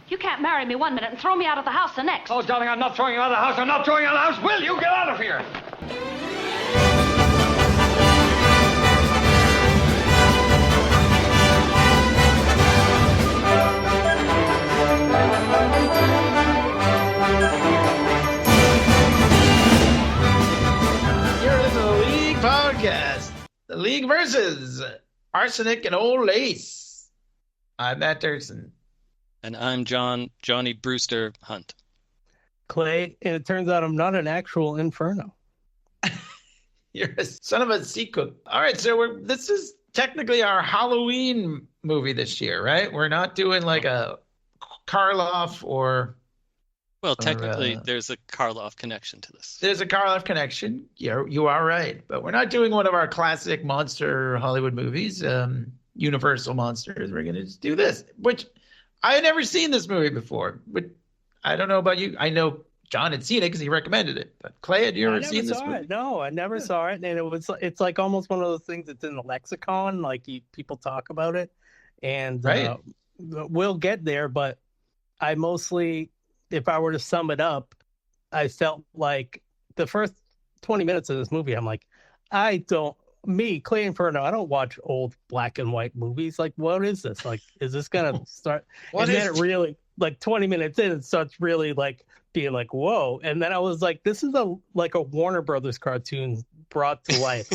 You can't marry me one minute and throw me out of the house the next. Oh, darling, I'm not throwing you out of the house. I'm not throwing you out of the house. Will you get out of here? You're in the League Podcast. The League versus Arsenic and Old Lace. I'm Matt Durson. And I'm Johnny Brewster Hunt. Clay, and it turns out I'm not an actual Inferno. You're a son of a sea cook. All right, so this is technically our Halloween movie this year, right? We're not doing like a Karloff or... Well, technically, there's a Karloff connection to this. There's a Karloff connection. Yeah, you are right. But we're not doing one of our classic monster Hollywood movies, Universal monsters. We're going to just do this, which I had never seen this movie before. But I don't know about you. I know John had seen it because he recommended it. But Clay, had you ever seen this movie? No, I never saw it. And it's like almost one of those things that's in the lexicon. Like people talk about it. And right. We'll get there. But I mostly... if I were to sum it up, I felt like the first 20 minutes of this movie, I'm like, Clay Inferno, I don't watch old black and white movies. Like, what is this? Like, is this going to start? And then it really, like 20 minutes in, it starts really like being like, whoa. And then I was like, this is like a Warner Brothers cartoon brought to life.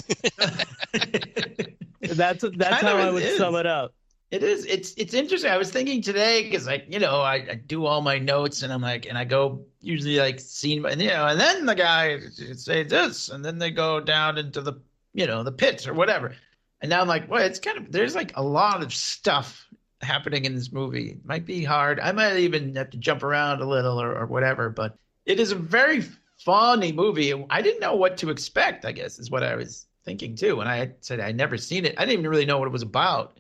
That's how I would sum it up. It is. It's interesting. I was thinking today because, like, I do all my notes and I'm like, and I go usually like scene, and and then the guy say this, and then they go down into the the pits or whatever, and now I'm like, well, it's kind of there's like a lot of stuff happening in this movie. It might be hard. I might even have to jump around a little or whatever, but it is a very funny movie. I didn't know what to expect, I guess, is what I was thinking too. When I said I'd never seen it, I didn't even really know what it was about.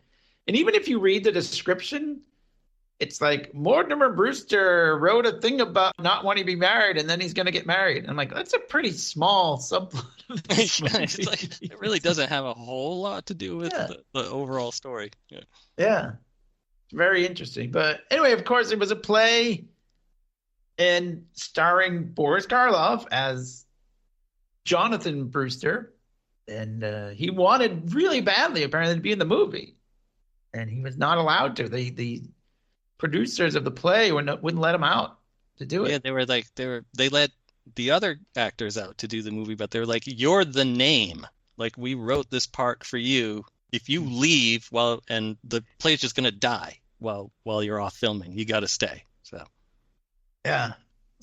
And even if you read the description, it's like Mortimer Brewster wrote a thing about not wanting to be married, and then he's going to get married. I'm like, that's a pretty small subplot. It's like, it really doesn't have a whole lot to do with the overall story. Yeah, very interesting. But anyway, of course, it was a play and starring Boris Karloff as Jonathan Brewster, and he wanted really badly, apparently, to be in the movie. And he was not allowed to. The producers of the play wouldn't let him out to do it. Yeah, they let the other actors out to do the movie, but they were like, "You're the name. Like, we wrote this part for you. If you leave, and the play's just gonna die while you're off filming, you got to stay." So, yeah,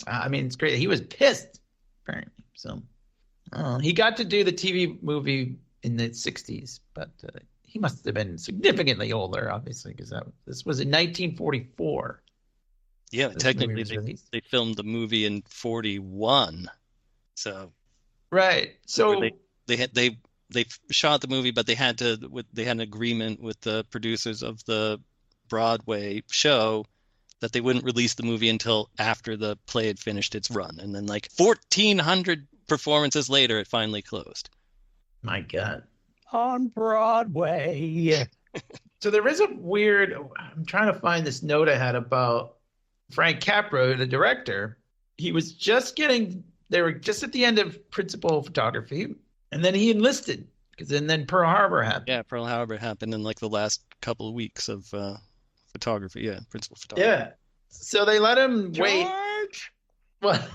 I mean, it's great. He was pissed, apparently. So, he got to do the TV movie in the '60s, but. He must have been significantly older, obviously, because this was in 1944. Yeah, technically they filmed the movie in 41. So right. So they shot the movie, but they had an agreement with the producers of the Broadway show that they wouldn't release the movie until after the play had finished its run, and then like 1,400 performances later, it finally closed. My God. On Broadway. So there is I'm trying to find this note I had about Frank Capra, the director. He was they were just at the end of principal photography, and then he enlisted because then Pearl Harbor happened. Yeah, Pearl Harbor happened in like the last couple of weeks of photography. Yeah, principal photography. Yeah. So they let him wait. Well,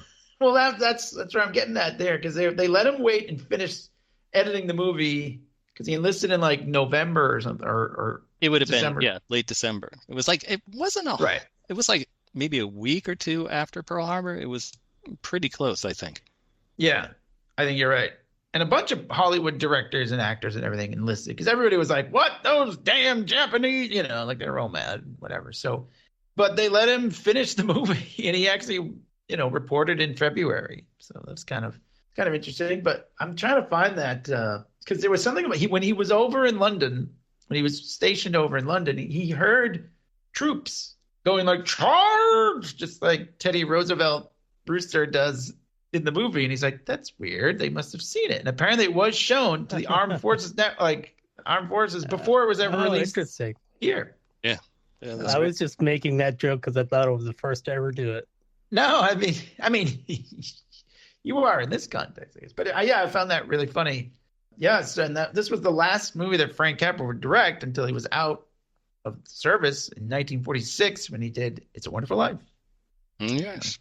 that's where I'm getting at there, because they let him wait and finish editing the movie. Because he enlisted in like November or something, or it would have December. been late December. It was like it was like maybe a week or two after Pearl Harbor. It was pretty close, I think. Yeah, I think you're right. And a bunch of Hollywood directors and actors and everything enlisted, because everybody was like, "What, those damn Japanese?" Like they were all mad, whatever. So, but they let him finish the movie, and he actually, reported in February. So that's kind of interesting. But I'm trying to find that. Because there was something about when he was over in London, when he was stationed over in London, he heard troops going like, "Charge!" just like Teddy Roosevelt Brewster does in the movie. And he's like, that's weird. They must have seen it. And apparently it was shown to the armed forces, before it was ever released interesting. here. Yeah. Yeah, I was just making that joke because I thought it was the first to ever do it. No, I mean, you are in this context, I guess. But yeah, I found that really funny. Yes, and this was the last movie that Frank Capra would direct until he was out of service in 1946 when he did It's a Wonderful Life. Yes.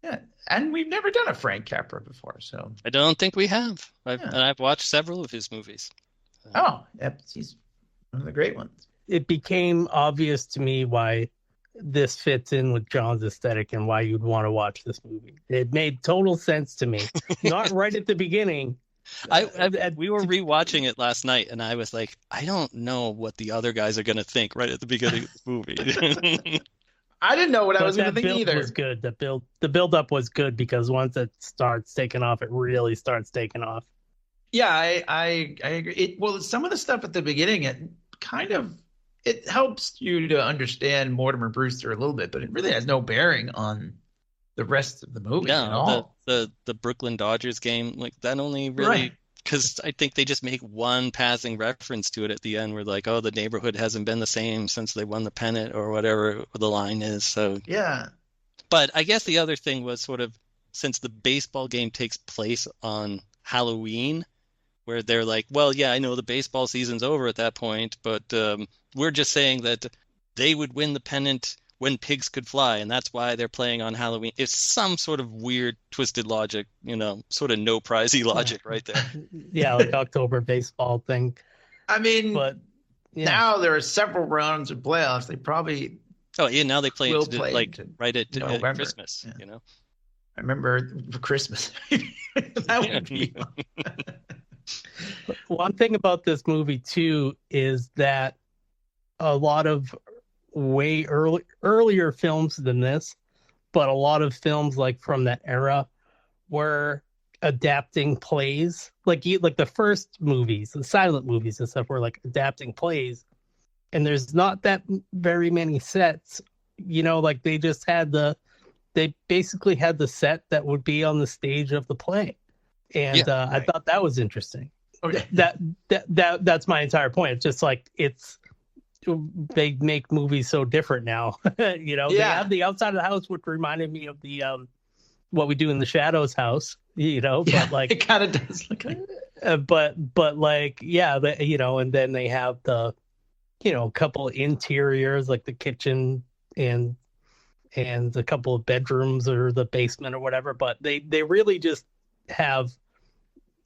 Yeah, and we've never done a Frank Capra before, so. I don't think we have. Yeah. And I've watched several of his movies. Oh, yep, he's one of the great ones. It became obvious to me why this fits in with John's aesthetic and why you'd want to watch this movie. It made total sense to me. Not right at the beginning. We were rewatching it last night, and I was like, I don't know what the other guys are going to think right at the beginning of the movie. I didn't know what I was going to think build either. Was good. The build up was good because once it starts taking off, it really starts taking off. Yeah, I agree. Well, some of the stuff at the beginning, it helps you to understand Mortimer Brewster a little bit, but it really has no bearing on the rest of the movie at all. The Brooklyn Dodgers game, like that only really, because I think they just make one passing reference to it at the end where like, oh, the neighborhood hasn't been the same since they won the pennant or whatever the line is. So yeah. But I guess the other thing was sort of, since the baseball game takes place on Halloween, where they're like, well, yeah, I know the baseball season's over at that point, but we're just saying that they would win the pennant when pigs could fly, and that's why they're playing on Halloween. It's some sort of weird, twisted logic, sort of no prize-y logic right there. Yeah, like October baseball thing. I mean, but now there are several rounds of playoffs. They probably now they play right at November. Christmas, I remember for Christmas. That would be One thing about this movie too is that a lot of way earlier films than this, but a lot of films like from that era were adapting plays. Like the first movies, the silent movies and stuff, were like adapting plays, and there's not that very many sets. Like they basically had the set that would be on the stage of the play. And I thought that was interesting. Okay. That's my entire point. It's just like they make movies so different now. They have the outside of the house, which reminded me of the What We Do in the Shadows house. But like it kind of does look like. But like and then they have the couple interiors like the kitchen and a couple of bedrooms or the basement or whatever. But they really just have.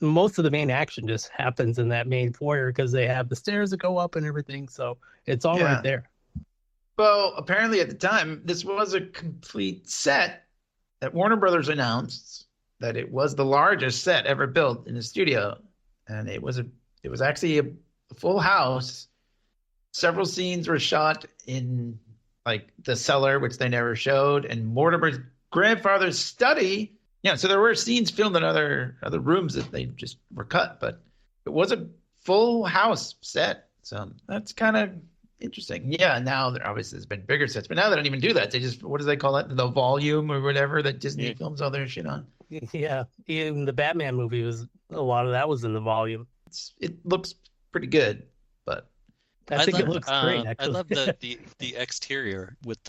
Most of the main action just happens in that main foyer because they have the stairs that go up and everything. So it's all right there. Well, apparently at the time, this was a complete set that Warner Brothers announced that it was the largest set ever built in a studio. And it was actually a full house. Several scenes were shot in like the cellar, which they never showed, and Mortimer's grandfather's study. Yeah, so there were scenes filmed in other rooms that they just were cut, but it was a full house set. So that's kind of interesting. Yeah, now obviously there's been bigger sets, but now they don't even do that. They just, what do they call it? The volume or whatever that Disney films all their shit on. Yeah, even the Batman movie a lot of that was in the volume. It looks pretty good, but I think it looks great. Actually. I love the exterior with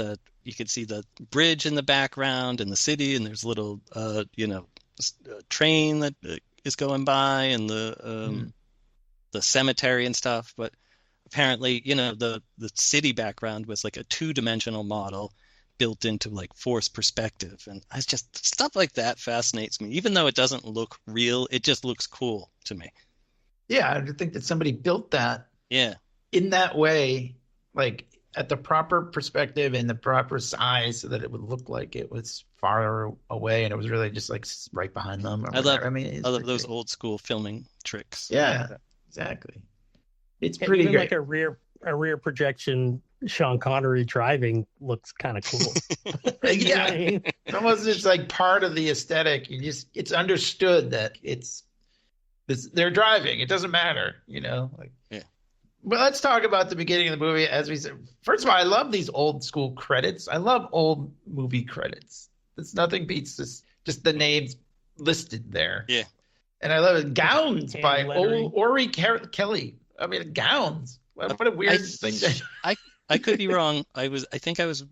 you can see the bridge in the background and the city, and there's a little train that is going by, and the cemetery and stuff. But apparently, the city background was like a 2-dimensional model built into like forced perspective, and I just stuff like that fascinates me. Even though it doesn't look real, it just looks cool to me. Yeah, I think that somebody built that. Yeah. In that way, like at the proper perspective and the proper size so that it would look like it was far away and it was really just like right behind them. I love those old school filming tricks. Yeah, exactly. It's pretty great. Like a rear projection Sean Connery driving looks kind of cool. Yeah. It's almost just like part of the aesthetic. It's understood that they're driving. It doesn't matter, Yeah. Well, let's talk about the beginning of the movie. As we said, first of all, I love these old school credits. I love old movie credits. There's nothing beats this, just the names listed there. Yeah. And I love it. Gowns by lettering. Ori Kelly. I mean, gowns. What a weird thing. I I could be wrong. I think I was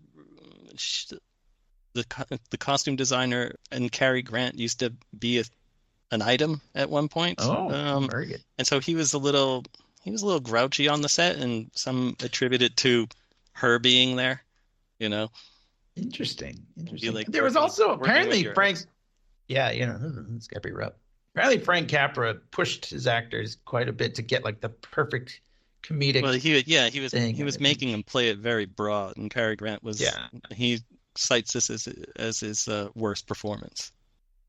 the costume designer and Cary Grant used to be an item at one point. Oh, very good. And so he was a little grouchy on the set, and some attribute it to her being there. Interesting. Like There was also apparently Frank. ex. Yeah, it's gotta be rough. Apparently Frank Capra pushed his actors quite a bit to get like the perfect comedic. Well, he was thing. making them play it very broad, and Cary Grant was. Yeah. He cites this as his worst performance.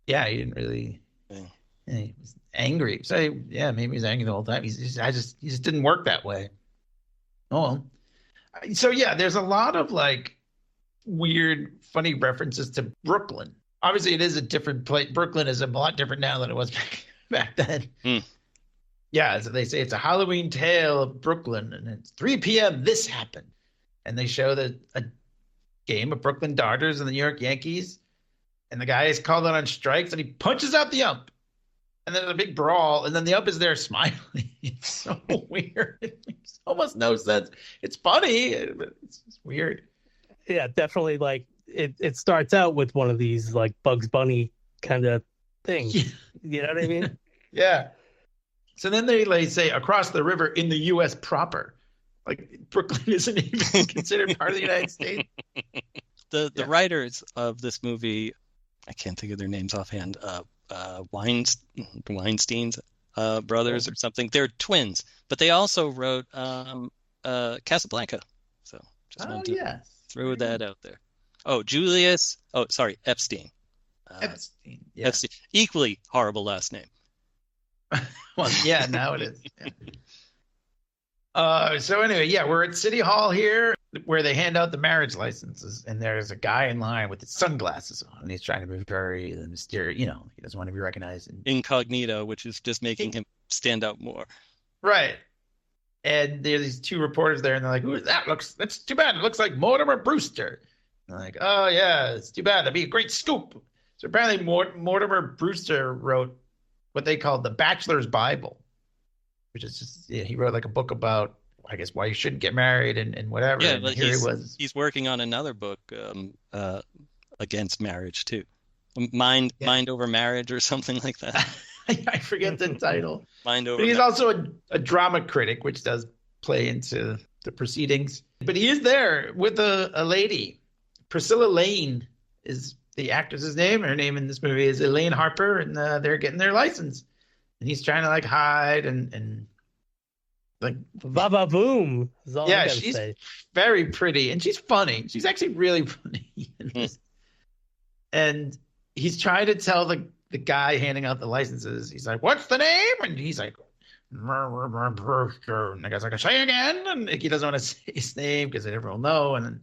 Yeah, he didn't really. Yeah. Yeah, he was angry. So maybe he was angry the whole time. He just didn't work that way. Oh well. So yeah, there's a lot of like weird, funny references to Brooklyn. Obviously, it is a different place. Brooklyn is a lot different now than it was back then. Yeah, so they say it's a Halloween tale of Brooklyn, and it's 3 p.m. This happened, and they show a game of Brooklyn Dodgers and the New York Yankees, and the guy is called out on strikes, and he punches out the ump, and then there's a big brawl, and then the ump is there smiling. It's so weird. It makes almost no sense. It's funny, but it's weird. Yeah, definitely. Like it starts out with one of these like Bugs Bunny kind of things. Yeah. You know what I mean? Yeah. So then they say across the river in the U.S. proper. Like Brooklyn isn't even considered part of the United States. The writers of this movie, I can't think of their names offhand. Weinstein's brothers or something. They're twins, but they also wrote Casablanca. So just wanted to throw that out there. Oh, Julius. Oh, sorry, Epstein. Epstein. Yeah. Epstein. Equally horrible last name. Well, yeah, now it is. Yeah. So anyway, yeah, we're at City Hall here where they hand out the marriage licenses, and there's a guy in line with his sunglasses on, and he's trying to be very mysterious. He doesn't want to be recognized. Incognito, which is just making him stand out more. Right. And there's these two reporters there, and they're like, "Who is that? That's too bad. It looks like Mortimer Brewster." And I'm like, "Oh yeah, it's too bad. That'd be a great scoop." So apparently, Mortimer Brewster wrote what they called the Bachelor's Bible, which is just he wrote like a book about, I guess, why you shouldn't get married and whatever. Yeah, and but here he was. He's working on another book against marriage too. Mind over marriage or something like that. I forget the title. Mind over. But he's also a drama critic, which does play into the proceedings. But he is there with a lady. Priscilla Lane is the actress's name. Her name in this movie is Elaine Harper, and they're getting their license. And he's trying to like hide and like Baba boom. Is all I gotta she's say. very pretty and she's funny. She's actually really funny. And he's trying to tell the guy handing out the licenses. He's like, "What's the name?" And he's like, Brewster. And the guy's like, "Say again." And he doesn't want to say his name because everyone will know. And then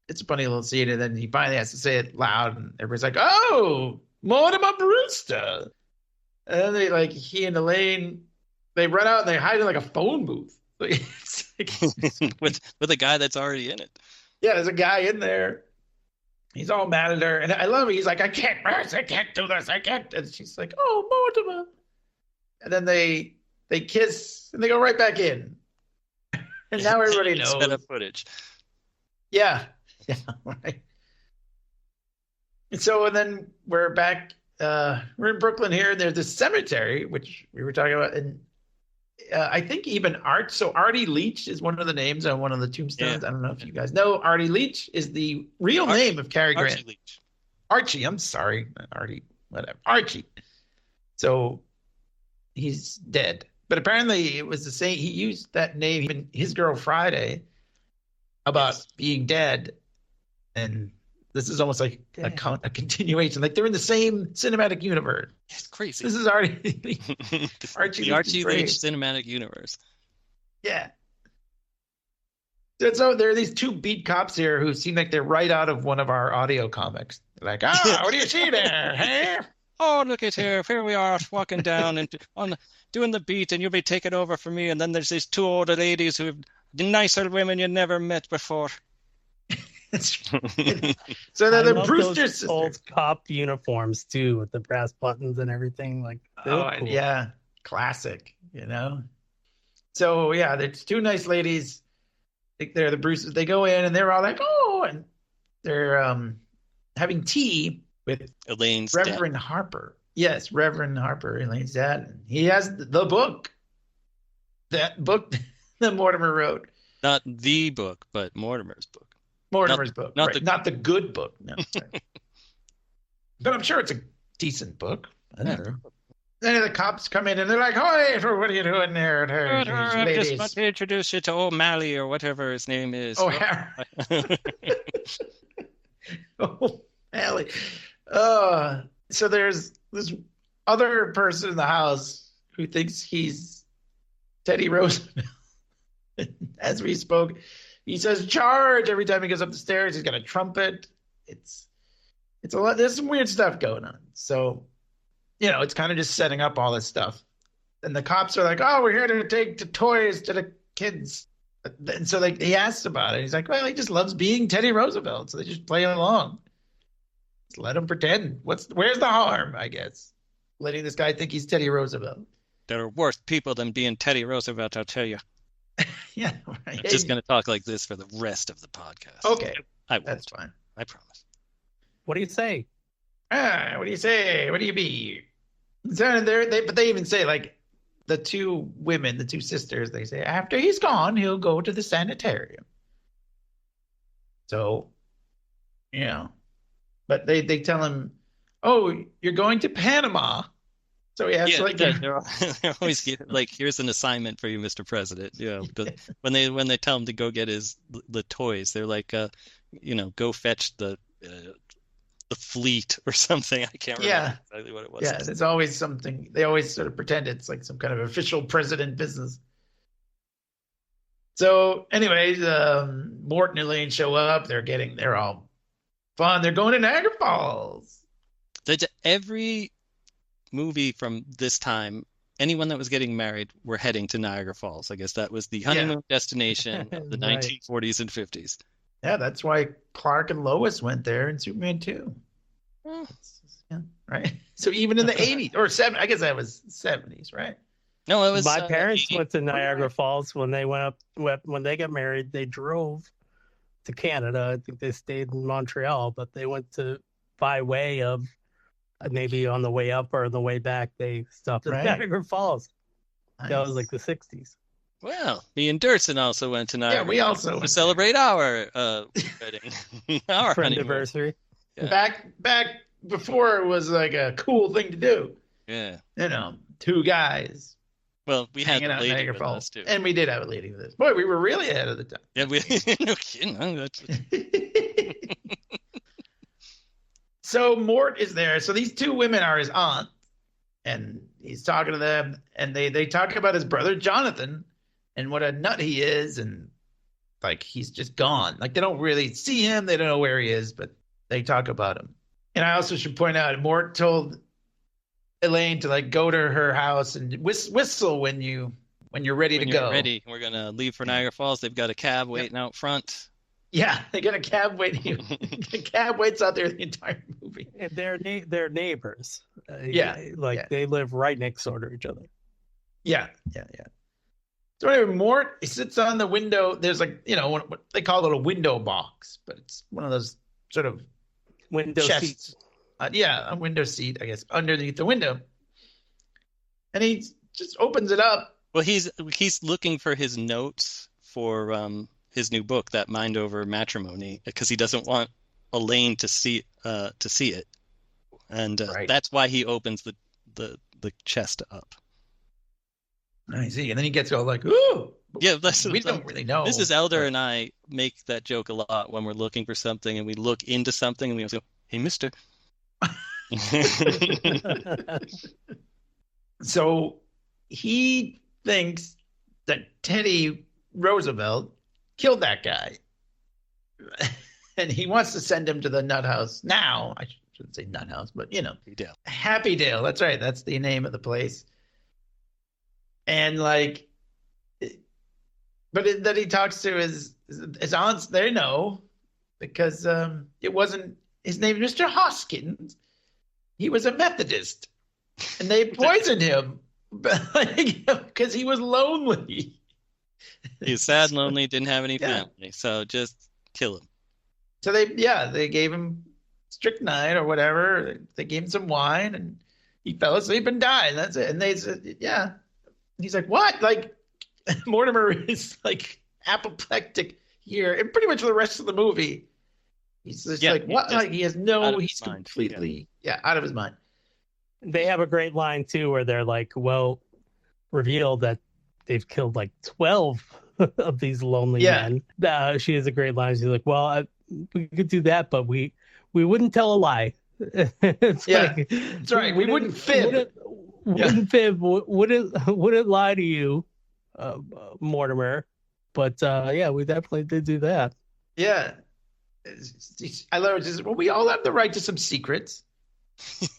it's a funny little scene. And then he finally has to say it loud, and everybody's like, "Oh, Mortimer Brewster." And then he and Elaine, they run out and they hide in like a phone booth. It's like, with a guy that's already in it. Yeah, there's a guy in there. He's all mad at her, and I love it. He's like, I can't do this, I can't. And she's like, "Oh, Mortimer." And then they kiss, and they go right back in. And now everybody knows. Set up footage. Yeah, right. And then we're back. We're in Brooklyn here, and there's this cemetery, which we were talking about, and I think even Artie Leach is one of the names on one of the tombstones. Yeah. I don't know if you guys know. Artie Leach is the real name of Cary Grant. Archie Leach. Archie, I'm sorry. Not Artie, whatever. Archie. So he's dead. But apparently it was the same. He used that name in His Girl Friday about being dead. And this is almost like a continuation. Like they're in the same cinematic universe. It's crazy. This is Artie Leach. The Archie Leach cinematic universe. Yeah. So there are these two beat cops here who seem like they're right out of one of our audio comics. They're like, what do you see there? Hey? Oh, look at here we are walking down and doing the beat, and you'll be taking over for me. And then there's these two older ladies who have the nicer women you never met before. So they're the Brewster sisters. Old cop uniforms too, with the brass buttons and everything. Like, cool. Yeah, classic. So yeah, there's two nice ladies. they're the Bruces. They go in and they're all like, oh, and they're having tea with Elaine's Reverend dad. Harper. Yes, Reverend Harper, Elaine's dad. And he has the book. That book that Mortimer wrote. Not the book, but Mortimer's book. Mortimer's book. Not Right. Not the good book. No. Right. But I'm sure it's a decent book. I don't know. Then the cops come in and they're like, "Hey, what are you doing there?" I just want to introduce you to O'Malley or whatever his name is. Oh, O'Malley. So there's this other person in the house who thinks he's Teddy Roosevelt. As we spoke, he says "charge" every time he goes up the stairs. He's got a trumpet. It's a lot. There's some weird stuff going on. So, it's kind of just setting up all this stuff. And the cops are like, "Oh, we're here to take the toys to the kids." And so he asks about it. He's like, "Well, he just loves being Teddy Roosevelt." So they just play along. Just let him pretend. Where's the harm, I guess? Letting this guy think he's Teddy Roosevelt. There are worse people than being Teddy Roosevelt, I'll tell you. Yeah, right. I'm just going to talk like this for the rest of the podcast. Okay. I won't. That's fine. I promise. What do you say? What do you say? What do you be? So they even say, like, the two women, the two sisters, they say, after he's gone, he'll go to the sanitarium. So, but they tell him, "Oh, you're going to Panama." So he has to they're always like, "Here's an assignment for you, Mr. President." When they tell him to go get the toys, they're like, go fetch the fleet or something. I can't remember exactly what it was. Yeah, it's always something. They always sort of pretend it's like some kind of official president business. So, anyways, Mort and Elaine show up. They're all fun. They're going to Niagara Falls. Every movie from this time, anyone that was getting married were heading to Niagara Falls. I guess that was the honeymoon destination of the Right. 1940s and 50s. Yeah, that's why Clark and Lois went there in Superman 2. Oh. Yeah, right. So even in the 80s or 70s, I guess that was 70s, right? No, it was My parents 80. went to Niagara Falls when they when they got married. They drove to Canada. I think they stayed in Montreal, but they went by way of maybe on the way up or on the way back. They stopped at Niagara Falls. Nice. That was like the 60s. Well, me and Dirksen also went to Niagara. Yeah, we also to celebrate our wedding, our Friend honeymoon. anniversary. Yeah. Back before it was like a cool thing to do. Yeah. Two guys Well, we had hanging the out in lady Niagara with Falls, us too. and we did have a lady with us. Boy, we were really ahead of the time. Yeah, no kidding. That's So Mort is there. So these two women are his aunt, and he's talking to them, and they talk about his brother Jonathan and what a nut he is, and like he's just gone. Like they don't really see him, they don't know where he is, but they talk about him. And I also should point out, Mort told Elaine to like go to her house and whistle when you're ready to go. Ready. We're gonna leave for Niagara Falls. They've got a cab waiting out front. Yeah, they got a cab waiting. The cab waits out there the entire movie. And they're neighbors. Yeah. They live right next door to each other. Yeah. So anyway, Mort, he sits on the window. There's like, what they call it a window box, but it's one of those sort of Window chests. seats. A window seat, I guess, underneath the window. And he just opens it up. Well, he's looking for his notes for his new book, that Mind Over Matrimony, because he doesn't want Elaine to see it, and Right. That's why he opens the chest up. I see. And then he gets all like, ooh. Yeah, We don't really know. Mrs. Elder and I make that joke a lot when we're looking for something and we look into something and we go, "Hey, mister." So he thinks that Teddy Roosevelt killed that guy. And he wants to send him to the nut house now. I shouldn't say nut house, but Happy Dale. That's right. That's the name of the place. And like, but that he talks to his aunts, they know, because it wasn't his name, Mr. Hoskins. He was a Methodist, and they poisoned him because he was lonely. He was sad and lonely, didn't have any Yeah. family, so just kill him. So they gave him strychnine or whatever. They gave him some wine, and he fell asleep and died. That's it. And they said, yeah. And he's like, what? Like, Mortimer is like apoplectic here, and pretty much for the rest of the movie. He's just like, what? Like, he has no. He's completely out of his mind. They have a great line too, where they're like, well, reveal that they've killed like 12 of these lonely men. She has a great line. She's like, well, we could do that, but we wouldn't tell a lie. It's like, that's right. We wouldn't fib. Wouldn't fib. Wouldn't lie to you, Mortimer. But we definitely did do that. Yeah. I love it. Just, well, we all have the right to some secrets.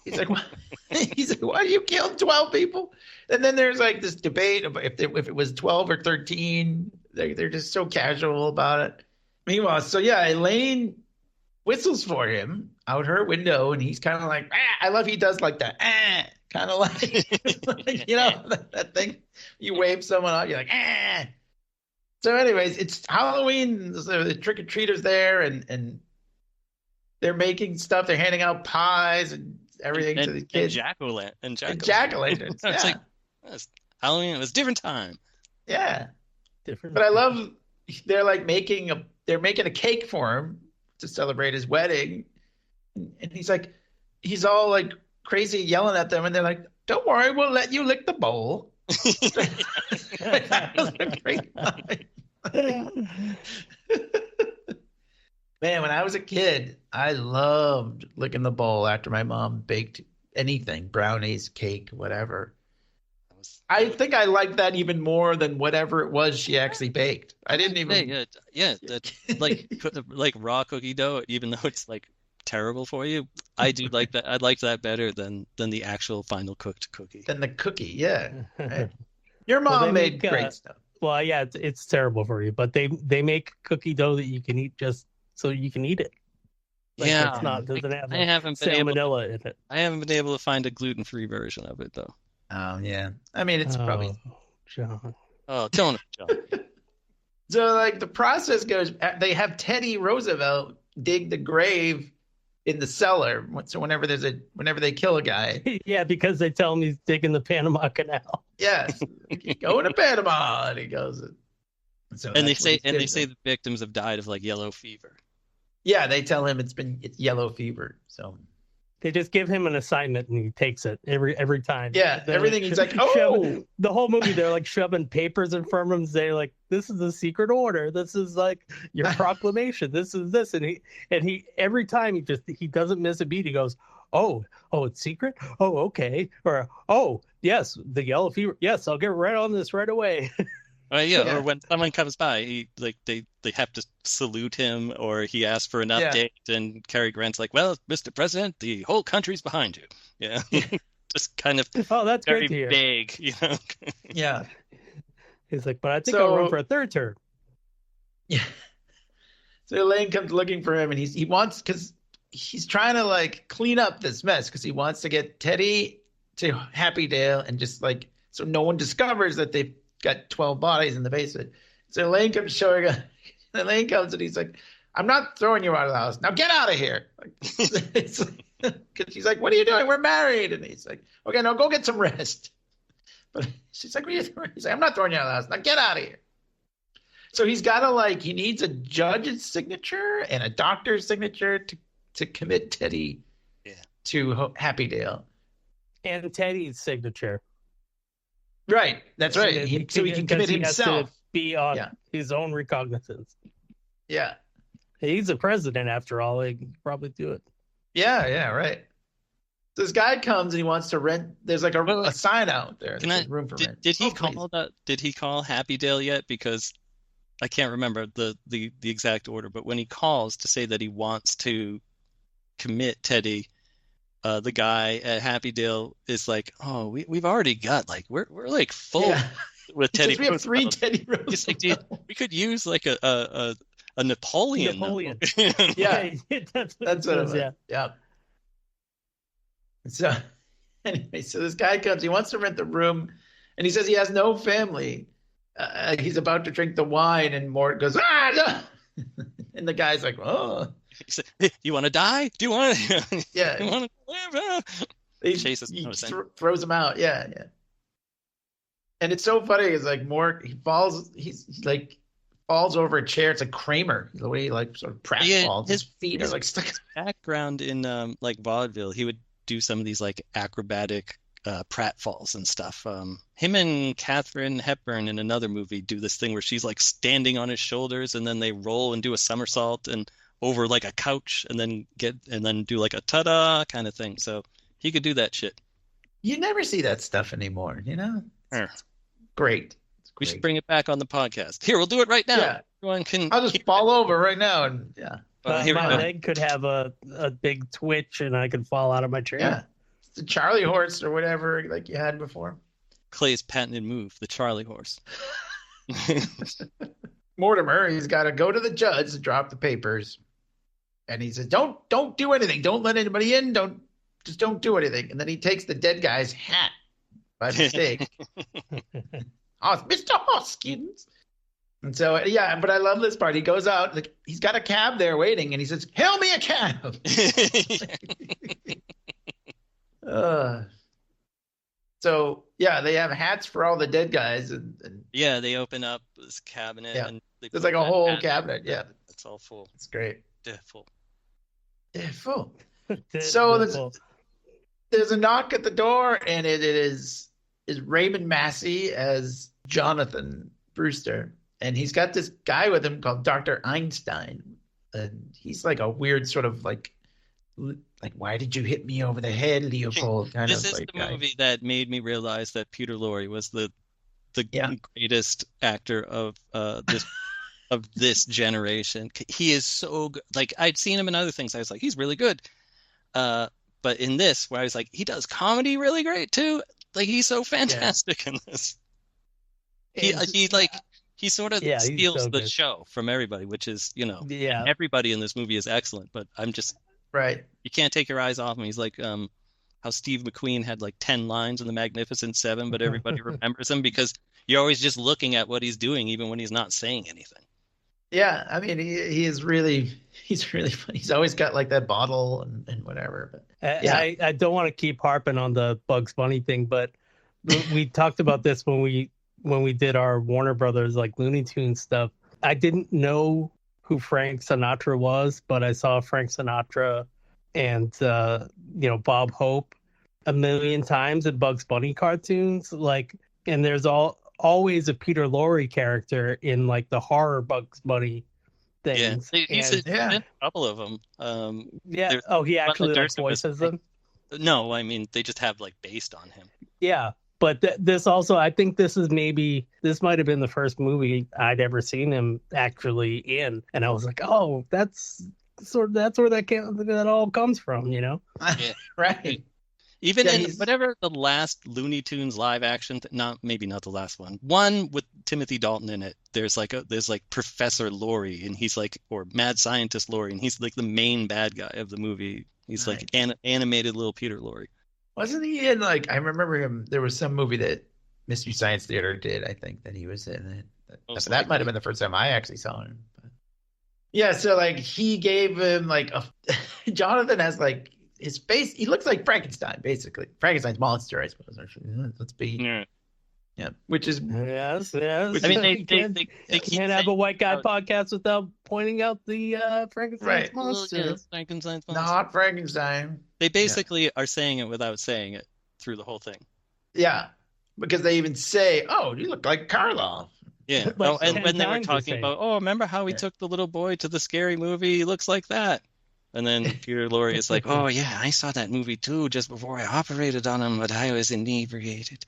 He's like, why do you kill 12 people? And then there's like this debate about if it was 12 or 13. They're just so casual about it. Meanwhile, Elaine whistles for him out her window, and he's kind of like, I love he does like that, kind of like, that thing. You wave someone out, you're like, So anyways, it's Halloween. So the trick-or-treaters there, and they're making stuff. They're handing out pies and everything to the kids. And jack-o'-lanterns. It's like, Halloween. It was a different time. Yeah. Different. But I love they're like making a cake for him to celebrate his wedding. And he's all like crazy yelling at them, and they're like, don't worry, we'll let you lick the bowl. That was a great line. Man, when I was a kid, I loved licking the bowl after my mom baked anything, brownies, cake, whatever. I think I liked that even more than whatever it was she actually baked. I didn't even. Like raw cookie dough, even though it's like terrible for you. I do like that. I like that better than the actual final cooked cookie. Than the cookie, yeah. Right. Your mom made great stuff. Well, yeah, it's terrible for you, but they make cookie dough that you can eat just so you can eat it. Like, yeah, it's not doesn't have I haven't been salmonella in it. I haven't been able to find a gluten-free version of it though. Oh yeah, I mean it's probably. John. Oh, don't John. So like the process goes, they have Teddy Roosevelt dig the grave in the cellar. So whenever they kill a guy. Yeah, because they tell him he's digging the Panama Canal. Yes, going to Panama, and he goes. And they say the victims have died of like yellow fever. Yeah, they tell him it's yellow fever. So they just give him an assignment and he takes it every time. Yeah, everything. He's like, oh, the whole movie they're like shoving papers in front of him. They're like, this is a secret order. This is like your proclamation. This is this, and he every time he doesn't miss a beat. He goes, oh, it's secret. Oh, okay, or oh, yes, the yellow fever. Yes, I'll get right on this right away. Or when someone comes by, they have to salute him, or he asks for an update, and Cary Grant's like, "Well, Mr. President, the whole country's behind you." Yeah, just kind of that's very great to hear. vague, Yeah, he's like, "But I think I'll run for a third term." Yeah. So Elaine comes looking for him, and he wants, because he's trying to like clean up this mess, because he wants to get Teddy to Happy Dale, and just like so no one discovers that they've got 12 bodies in the basement. So Elaine comes Elaine comes and he's like, I'm not throwing you out of the house. Now get out of here. Because she's like, what are you doing? We're married. And he's like, okay, now go get some rest. But she's like, what are you doing? He's like, I'm not throwing you out of the house. Now get out of here. So he's got to he needs a judge's signature and a doctor's signature to commit Teddy to Happy Dale. And Teddy's signature. Right, that's right. So he can commit himself. Has to be on his own recognizance. Yeah, he's a president after all. He can probably do it. Yeah, right. So this guy comes and he wants to rent. There's like a sign out there. Room for rent. Did he call that? Did he call Happy Dale yet? Because I can't remember the exact order. But when he calls to say that he wants to commit Teddy, the guy at Happy Dale is like, oh, we've already got we're like full with Teddy. We have 3 Teddy Roosevelt. He's like, dude, we could use like a Napoleon. Yeah, that's what it was. Yeah. So anyway, so this guy comes. He wants to rent the room, and he says he has no family. he's about to drink the wine, and Mort goes, no! And the guy's like, oh. He said, "Hey, you want to die? Do you want to? Yeah. You want to live?" Chases throws him out. Yeah. And it's so funny. It's like Mort, he falls over a chair. It's like Kramer, the way he like sort of pratfalls. His feet are like stuck. Background in like vaudeville, he would do some of these like acrobatic pratfalls and stuff. Him and Katharine Hepburn in another movie do this thing where she's like standing on his shoulders, and then they roll and do a somersault and over like a couch, and then do like a ta-da kind of thing. So he could do that shit. You never see that stuff anymore, you know? It's great. We should bring it back on the podcast. Here, we'll do it right now. Yeah. Everyone can. I'll just fall over right now, and yeah. My leg could have a big twitch, and I could fall out of my chair. Yeah, it's the Charlie horse or whatever, like you had before. Clay's patented move, the Charlie horse. Mortimer, he's got to go to the judge to drop the papers, and he says, "Don't do anything. Don't let anybody in. Don't do anything." And then he takes the dead guy's hat by mistake. Oh, Mr. Hoskins. And so, yeah, but I love this part. He goes out, like he's got a cab there waiting, and he says, "Hail me a cab." So, yeah, they have hats for all the dead guys. And yeah, they open up this cabinet. Yeah. And there's like a whole cabinet. Yeah. It's all full. It's great. Yeah, full. Yeah, full. So there's a knock at the door, and it is Raymond Massey as Jonathan Brewster. And he's got this guy with him called Dr. Einstein. And he's like a weird sort of like, why did you hit me over the head, Leopold? This is the movie that made me realize that Peter Lorre was the greatest actor of this generation. He is so good. Like, I'd seen him in other things. I was like, he's really good. But in this, where I was like, he does comedy really great too. Like, he's so fantastic in this. He sort of steals the show from everybody, which is, everybody in this movie is excellent, but I'm just right. You can't take your eyes off him. He's like how Steve McQueen had like 10 lines in The Magnificent Seven, but everybody remembers him because you're always just looking at what he's doing, even when he's not saying anything. Yeah, I mean, he's really funny. He's always got like that bottle and whatever. But I don't want to keep harping on the Bugs Bunny thing, but we talked about this when we did our Warner Brothers like Looney Tunes stuff. I didn't know who Frank Sinatra was, but I saw Frank Sinatra and Bob Hope a million times in Bugs Bunny cartoons. Like, and there's always a Peter Lorre character in like the horror Bugs Bunny things. Yeah, he's in a couple of them. He actually like voices them. No, I mean they just have like based on him. Yeah. But this also, I think this might have been the first movie I'd ever seen him actually in, and I was like, oh, that's where that all comes from, you know? Yeah. Right. Even in whatever the last Looney Tunes live action, maybe not the last one with Timothy Dalton in it. There's like Professor Lorre, and he's like, or Mad Scientist Lorre, and he's like the main bad guy of the movie. He's like animated little Peter Lorre. Wasn't he in like, I remember him, there was some movie that Mystery Science Theater did, I think, that he was in it. That might have been the first time I actually saw him. But yeah, so like he gave him like Jonathan has like his face, he looks like Frankenstein, basically. Frankenstein's monster, I suppose. Let's be. Yeah, which is yes. I mean, they can't have a white guy podcast without pointing out the Frankenstein's monster. Frankenstein's monster. Not Frankenstein. They basically are saying it without saying it through the whole thing. Yeah, because they even say, "Oh, you look like Karloff." Yeah. And when they were talking about, remember how we took the little boy to the scary movie? He looks like that. And then Peter Lorre is like, "Oh yeah, I saw that movie too, just before I operated on him, but I was inebriated."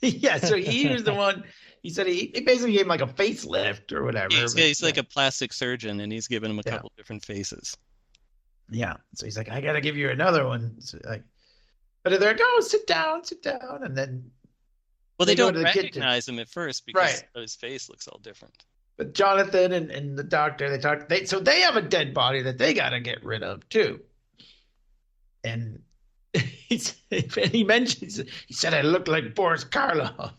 Yeah, so he was the one. He said he basically gave him like a facelift or whatever. He's like a plastic surgeon, and he's given him a couple different faces. Yeah, so he's like, "I got to give you another one." So but they're like, "Oh, sit down," and then they don't recognize him at first because his face looks all different. But Jonathan and the doctor, so they have a dead body that they got to get rid of too, and. He said I looked like Boris Karloff.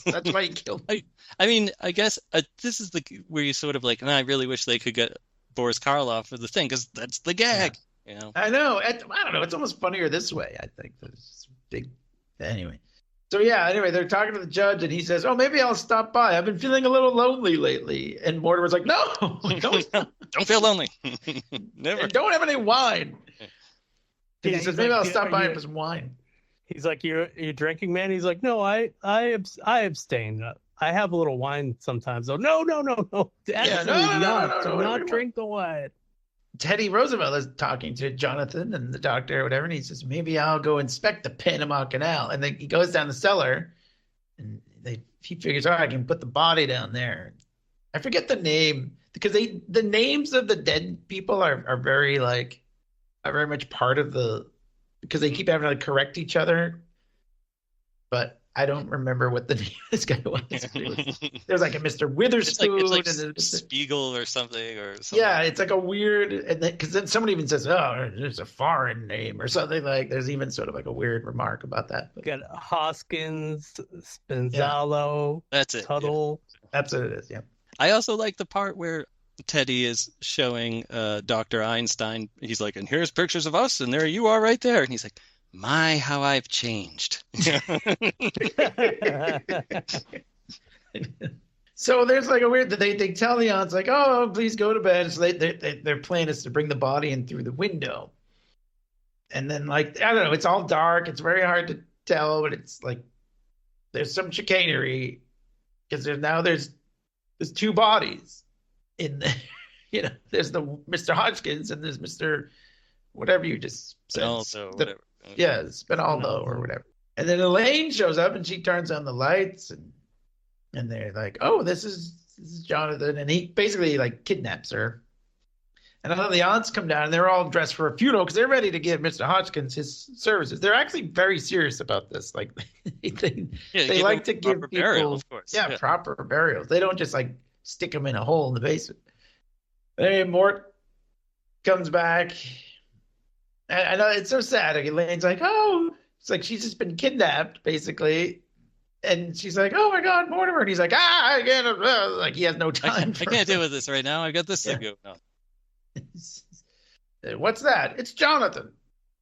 That's why he killed him. I mean, I guess this is where you sort of like, and I really wish they could get Boris Karloff for the thing, because that's the gag. You know? I know. I don't know. It's almost funnier this way, I think. It's big. Anyway. So, yeah, anyway, they're talking to the judge, and he says, oh, maybe I'll stop by. I've been feeling a little lonely lately. And Mortimer's like, no, don't feel lonely. Never. And don't have any wine. Yeah, he says, maybe I'll stop by for some wine. He's like, you're drinking, man? He's like, no, I abstain. I have a little wine sometimes. Oh, no. Absolutely not. Do not drink the wine. Teddy Roosevelt is talking to Jonathan and the doctor or whatever, and he says, maybe I'll go inspect the Panama Canal. And then he goes down the cellar, and he figures, I can put the body down there. I forget the name, because the names of the dead people are very much part of because they keep having to correct each other. But I don't remember what the name of this guy was. There's like a Mr. Witherspoon. It's like Spiegel or something. Yeah, it's like a weird, because then someone even says, oh, there's a foreign name or something. Like there's even sort of like a weird remark about that. But, got Hoskins, Spinzalo, that's it. Tuttle. Yeah. That's what it is, yeah. I also like the part where Teddy is showing Dr. Einstein. He's like, and here's pictures of us, and there you are right there. And he's like, my, how I've changed. So there's like a weird, they tell the aunts like, oh, please go to bed. So their plan is to bring the body in through the window. And then like, I don't know, it's all dark. It's very hard to tell, but it's like, there's some chicanery because there's two bodies in the, there's the Mr. Hodgkins and there's Mr. whatever you just said. Also, whatever. Yeah, Spinaldo or whatever. And then Elaine shows up and she turns on the lights and they're like, oh, this is Jonathan. And he basically like kidnaps her. And then the aunts come down and they're all dressed for a funeral because they're ready to give Mr. Hodgkins his services. They're actually very serious about this. Like they like to give people burial, of course. Yeah, proper burials. They don't just like stick them in a hole in the basement. Hey, Mort comes back. I know it's so sad. Elaine's like, oh, it's like she's just been kidnapped, basically. And she's like, oh my God, Mortimer. And he's like, I can't, like he has no time. I can't deal with this right now. I got this to go. No. What's that? It's Jonathan.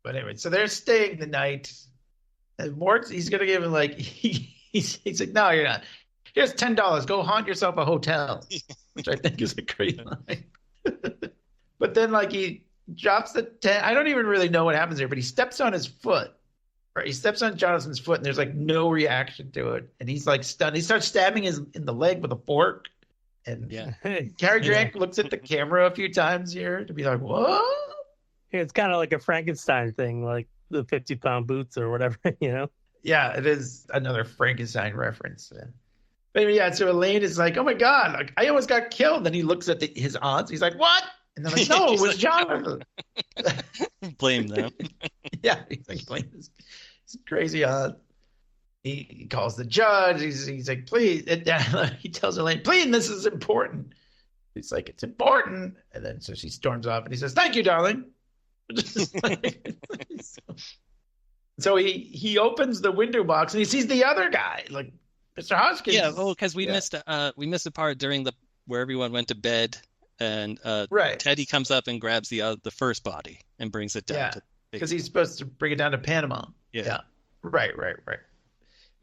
But anyway, so they're staying the night. And Mort, he's going to give him like, he's like, no, you're not. Here's $10. Go haunt yourself a hotel, which I think is a great line. But then like he drops the 10. I don't even really know what happens here, but he steps on his foot. Right, he steps on Jonathan's foot, and there's like no reaction to it, and he's like stunned. He starts stabbing in the leg with a fork, and Cary Grant looks at the camera a few times here to be like, "What?" It's kind of like a Frankenstein thing, like the 50-pound boots or whatever, Yeah, it is another Frankenstein reference. But yeah, so Elaine is like, "Oh my God, like I almost got killed." Then he looks at his aunts. He's like, "What?" And they're like, "No, it was Jonathan." Blame them. Yeah, he's like, blame this crazy aunt. He calls the judge. He's like, please. He tells Elaine, please, this is important. He's like, it's important. And then so she storms off and he says, thank you, darling. So he opens the window box and he sees the other guy, like Mr. Hoskins. Yeah, well, because we missed a part during where everyone went to bed, and right. Teddy comes up and grabs the first body and brings it down. Yeah, because he's supposed to bring it down to Panama. Yeah. Right.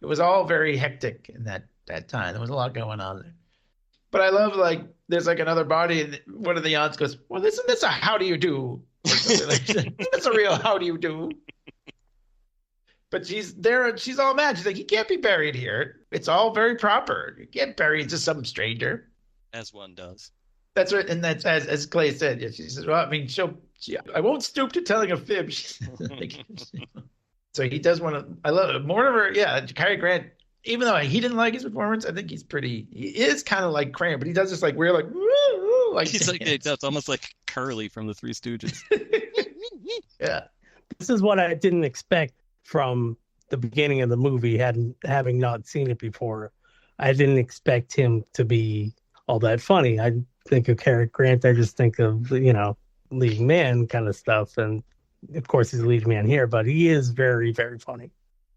It was all very hectic in that time. There was a lot going on there. But I love, like, there's like another body, and one of the aunts goes, well, isn't this a how do you do? Or something like that. That's a real how do you do. But she's there and she's all mad. She's like, he can't be buried here. It's all very proper. You can't bury just some stranger. As one does. That's right. And that's as Clay said. Yeah, she says, well, I mean, I won't stoop to telling a fib. Like, so he does want to, I love it. Mortimer, yeah, Cary Grant, even though he didn't like his performance, I think he is kind of like Cram, but he does this like weird, like, woo, like he's like, it's almost like Curly from the Three Stooges. Yeah. This is what I didn't expect from the beginning of the movie, having not seen it before. I didn't expect him to be all that funny. I think of Cary Grant, I just think of, leading man kind of stuff. And of course he's a leading man here, but he is very, very funny.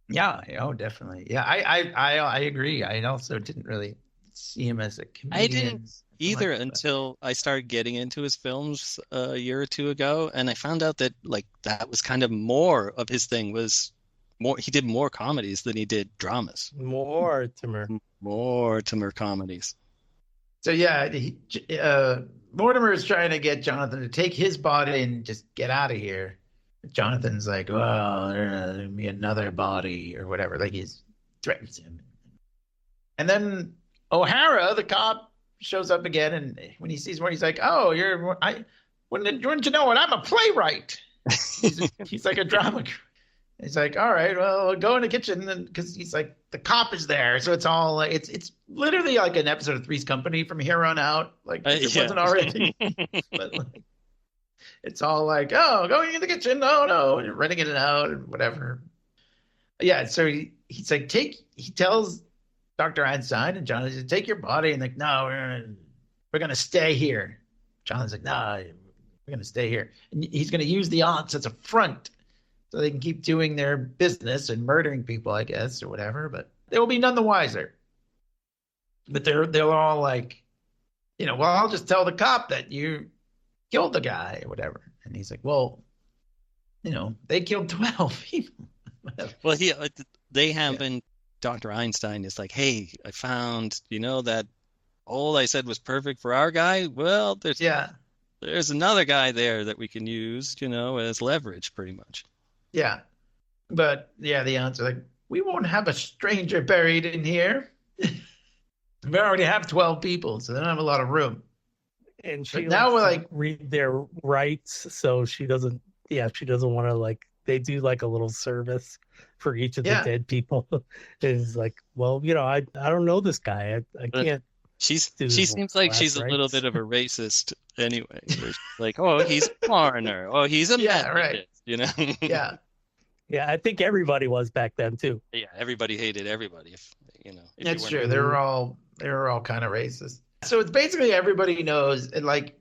Yeah, oh, definitely. Yeah, I agree. I also didn't really see him as a I comedian. didn't either Like, until I started getting into his films a year or two ago, and I found out that like that was kind of more of his thing was more he did more comedies than he did dramas. Mortimer. Mortimer comedies. so yeah, Mortimer is trying to get Jonathan to take his body and just get out of here. Jonathan's like, well, there'll be another body or whatever. Like he's threatens him. And then O'Hara, the cop, shows up again, and when he sees Morty, he's like, "Oh, wouldn't you know what? I'm a playwright." He's like a drama. He's like, "All right, well, go in the kitchen," because he's like, the cop is there, so it's all it's literally like an episode of Three's Company from here on out. Like it wasn't already, but like, it's all like, "Oh, going in the kitchen, oh no," and running in and out and whatever. Yeah, so he's like, he tells Dr. Einstein and Jonathan says, take your body. And like, no, we're gonna stay here. Jonathan's like, no, we're gonna stay here. And he's gonna use the aunts as a front so they can keep doing their business and murdering people, I guess, or whatever. But they will be none the wiser. But they're all like, well, I'll just tell the cop that you killed the guy or whatever. And he's like, well, they killed 12 people. Well, they have been. Dr. Einstein is like, hey, I found, that all I said was perfect for our guy. Well, there's another guy there that we can use, as leverage pretty much. Yeah. But yeah, the aunts are like, we won't have a stranger buried in here. We already have 12 people, so they don't have a lot of room. And she now we're like read their rights, so she doesn't want to they do like a little service for each of the dead people. It's like, well, I don't know this guy. I can't. She seems like she's a little bit of a racist anyway. Like, oh, he's a foreigner. Oh, he's a right. Yeah. Yeah, I think everybody was back then too. Yeah, everybody hated everybody. If that's true. They were all kind of racist. So it's basically everybody knows, and like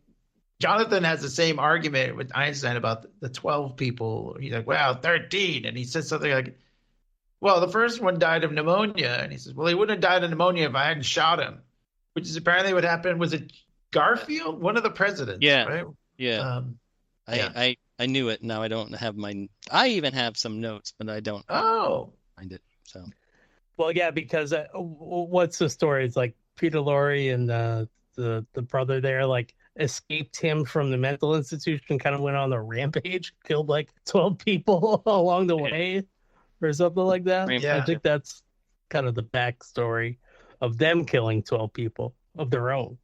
Jonathan has the same argument with Einstein about the 12 people. He's like, well, 13. And he says something like, well, the first one died of pneumonia. And he says, well, he wouldn't have died of pneumonia if I hadn't shot him, which is apparently what happened. Was it Garfield? One of the presidents, right? Yeah. I knew it. Now I don't have I even have some notes, but I don't find it. So, well, yeah, because what's the story? It's like Peter Lorre and the brother there, escaped him from the mental institution, kind of went on a rampage, killed 12 people along the way or something like that. Yeah. I think that's kind of the backstory of them killing 12 people of their own.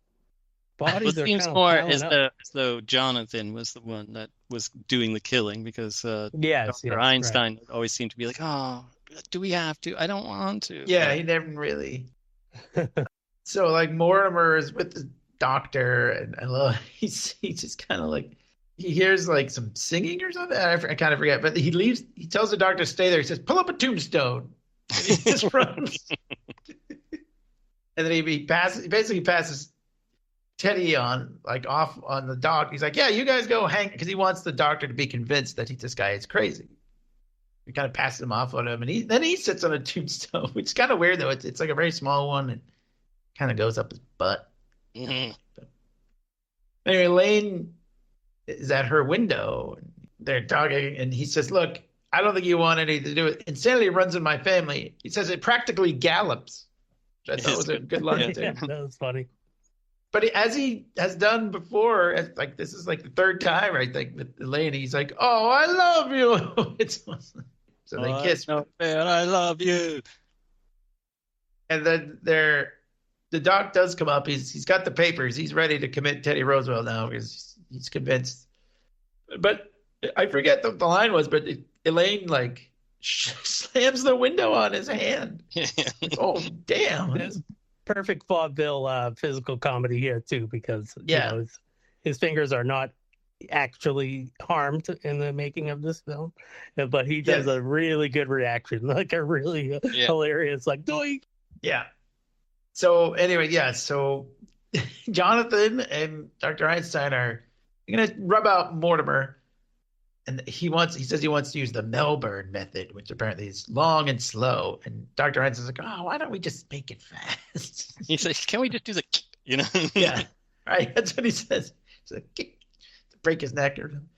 Bodies it seems more as though Jonathan was the one that was doing the killing, because Dr. Einstein always seemed to be like, oh, do we have to? I don't want to. Yeah, he never really. So Mortimer is with the doctor, and I love he just kind of he hears some singing or something. I kind of forget, but he leaves. He tells the doctor to stay there. He says, "Pull up a tombstone," and he just runs. And then he basically passes Teddy on off on the dock. He's like, "Yeah, you guys go hang," because he wants the doctor to be convinced that this guy is crazy. He kind of passes him off on him, and then he sits on a tombstone, which is kind of weird though. It's like a very small one, and kind of goes up his butt. Mm-hmm. Anyway, Elaine is at her window. They're talking, and he says, "Look, I don't think you want anything to do with it. Insanity runs in my family." He says it practically gallops, which I thought was a good line too. That was funny. But as he has done before, this is the third time, I think, with Elaine. He's like, "Oh, I love you." So they kiss. No, man, I love you. And then the doc does come up. He's got the papers. He's ready to commit Teddy Roosevelt now because he's convinced. But I forget the line was, but Elaine slams the window on his hand. Oh, damn. There's perfect vaudeville physical comedy here too, because his fingers are not actually harmed in the making of this film, but he does a really good reaction, a really hilarious doink. Yeah. So anyway, so Jonathan and Dr. Einstein are going to rub out Mortimer. And he says he wants to use the Melbourne method, which apparently is long and slow. And Dr. Heinz is like, oh, why don't we just make it fast? He's like, can we just do the, you know? Yeah, right. That's what he says. He's like, to break his neck or something.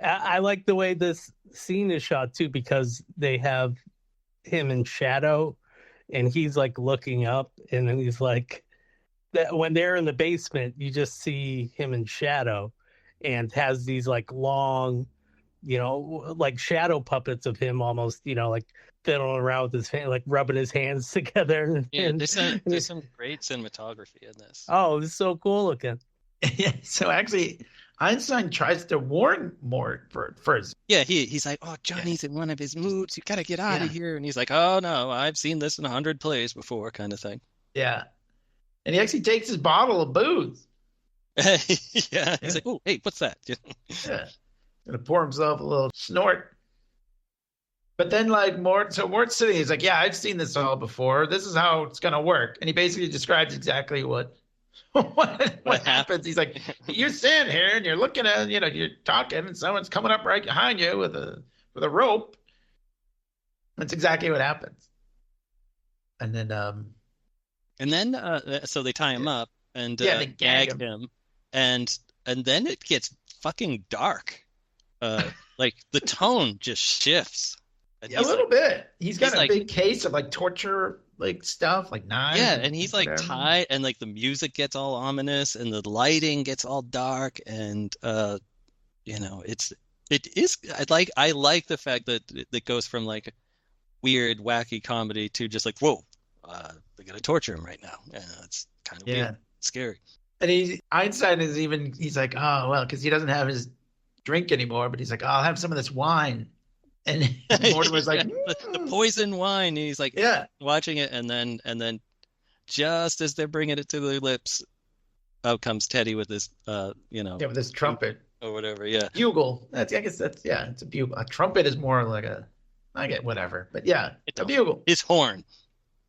I like the way this scene is shot too, because they have him in shadow and he's like looking up, and then he's like, that when they're in the basement, you just see him in shadow and has these like long, like shadow puppets of him almost, like fiddling around with his hand, like rubbing his hands together. Yeah, there's some great cinematography in this. Oh, it's so cool looking. Yeah, so actually, Einstein tries to warn Mort first. Yeah, he's like, oh, Johnny's in one of his moods. You got to get out of here. And he's like, oh, no, I've seen this in 100 plays before, kind of thing. Yeah. And he actually takes his bottle of booze. Yeah. He's like, oh, hey, what's that? Yeah. Gonna pour himself a little snort. But then Mort's sitting, he's like, yeah, I've seen this all before. This is how it's gonna work. And he basically describes exactly what happens. He's like, you're standing here and you're looking at, you're talking, and someone's coming up right behind you with a rope. That's exactly what happens. And then so they tie him up and they gag him, and then it gets fucking dark. Like the tone just shifts. Yeah, a little bit. He's got a big case of like torture like stuff, like knives. Yeah, and he's like tied, and like the music gets all ominous, and the lighting gets all dark, and it is. I like the fact that it goes from like weird, wacky comedy to just like, whoa, they're gonna torture him right now. Yeah, it's kind of weird, scary. And Einstein he's like, oh well, because he doesn't have his drink anymore, but he's like, oh, I'll have some of this wine. And Mortimer's like, the poison wine. And he's like, watching it, and then just as they're bringing it to their lips, out comes Teddy with this, with this trumpet or whatever. Yeah, bugle. It's a bugle. A trumpet is more like I get whatever, but it's a bugle. His horn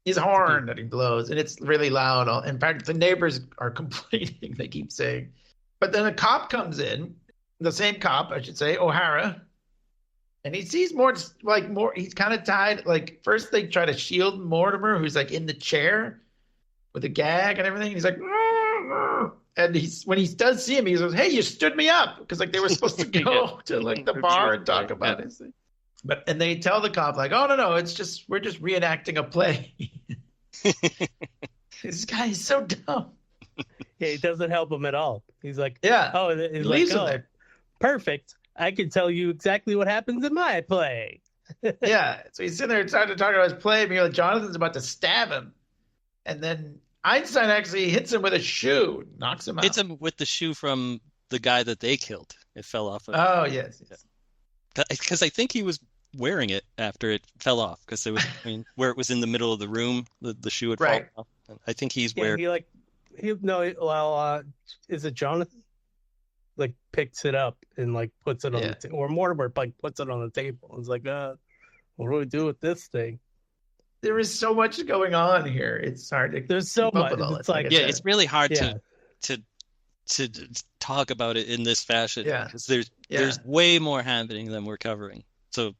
that he blows, and it's really loud. In fact, the neighbors are complaining. They keep saying, but then a cop comes in, the same cop, I should say, O'Hara. And he sees he's kind of tied. Like, first they try to shield Mortimer, who's like in the chair with a gag and everything. He's like, and when he does see him, he goes, hey, you stood me up. Because like they were supposed to go to like the bar and talk about it. And they tell the cop like, oh, no, we're just reenacting a play. This guy is so dumb. Yeah, it doesn't help him at all. He's like, he leaves him there. Perfect. I can tell you exactly what happens in my play. Yeah. So he's sitting there trying to talk about his play. And Jonathan's about to stab him. And then Einstein actually hits him with a shoe, knocks him out. Hits him with the shoe from the guy that they killed. It fell off. Oh, yes. Because I think he was wearing it after it fell off. Because it was, where it was in the middle of the room, the shoe had fallen off. I think he's wearing. Is it Jonathan? Like picks it up and like puts it on the or Mortimer like puts it on the table. It's like, what do we do with this thing? There is so much going on here. It's hard to. There's so much. It's like it's really hard to talk about it in this fashion. Yeah, because there's way more happening than we're covering. So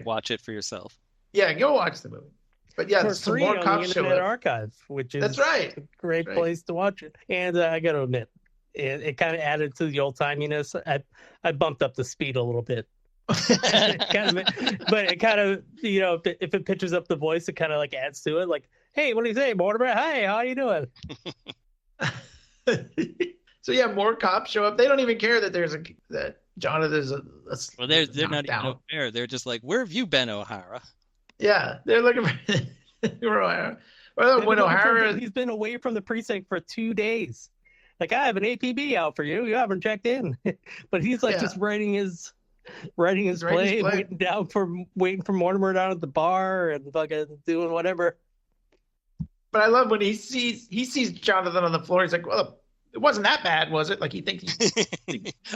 watch it for yourself. Yeah, go watch the movie. But for free more on the Internet Archive, which is a great place to watch it. And I got to admit, it kind of added to the old timiness. I bumped up the speed a little bit. But it kind of, if it pitches up the voice, it kind of like adds to it. Like, hey, what do you say, Mortimer? Hey, how you doing? So more cops show up. They don't even care that that Jonathan's well, they're not even aware. They're just like, where have you been, O'Hara? Yeah, they're looking for O'Hara. Well, when O'Hara, he's been away from the precinct for 2 days. Like, I have an APB out for you. You haven't checked in. But he's like just writing his play, waiting for Mortimer down at the bar and fucking doing whatever. But I love when he sees Jonathan on the floor. He's like, well, it wasn't that bad, was it? Like he thinks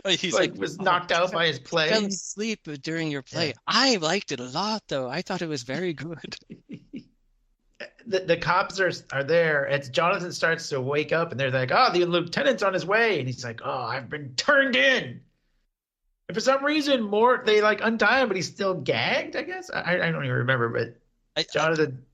he's like was knocked out by his play. I fell asleep during your play. Yeah. I liked it a lot, though. I thought it was very good. The cops are there. It's Jonathan starts to wake up, and they're like, "Oh, the lieutenant's on his way," and he's like, "Oh, I've been turned in." And for some reason, they like untie him, but he's still gagged. I guess I don't even remember, but Jonathan.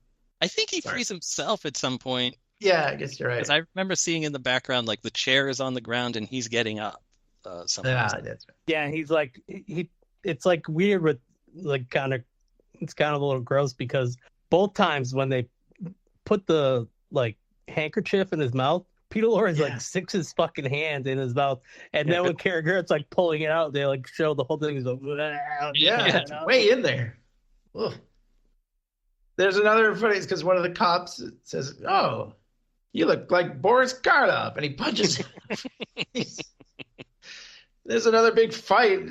I think he frees himself at some point. Yeah, I guess you're right. Because I remember seeing in the background, like the chair is on the ground and he's getting up. That's right. Yeah, he's like it's like weird with like it's kind of a little gross because both times when they put the like handkerchief in his mouth, Peter Lorre's like sticks his fucking hand in his mouth, and then when Cary Grant's like pulling it out, they like show the whole thing. He's like, it's way in there. Ugh. There's another funny because one of the cops says, "Oh, you look like Boris Karloff," and he punches him. There's another big fight,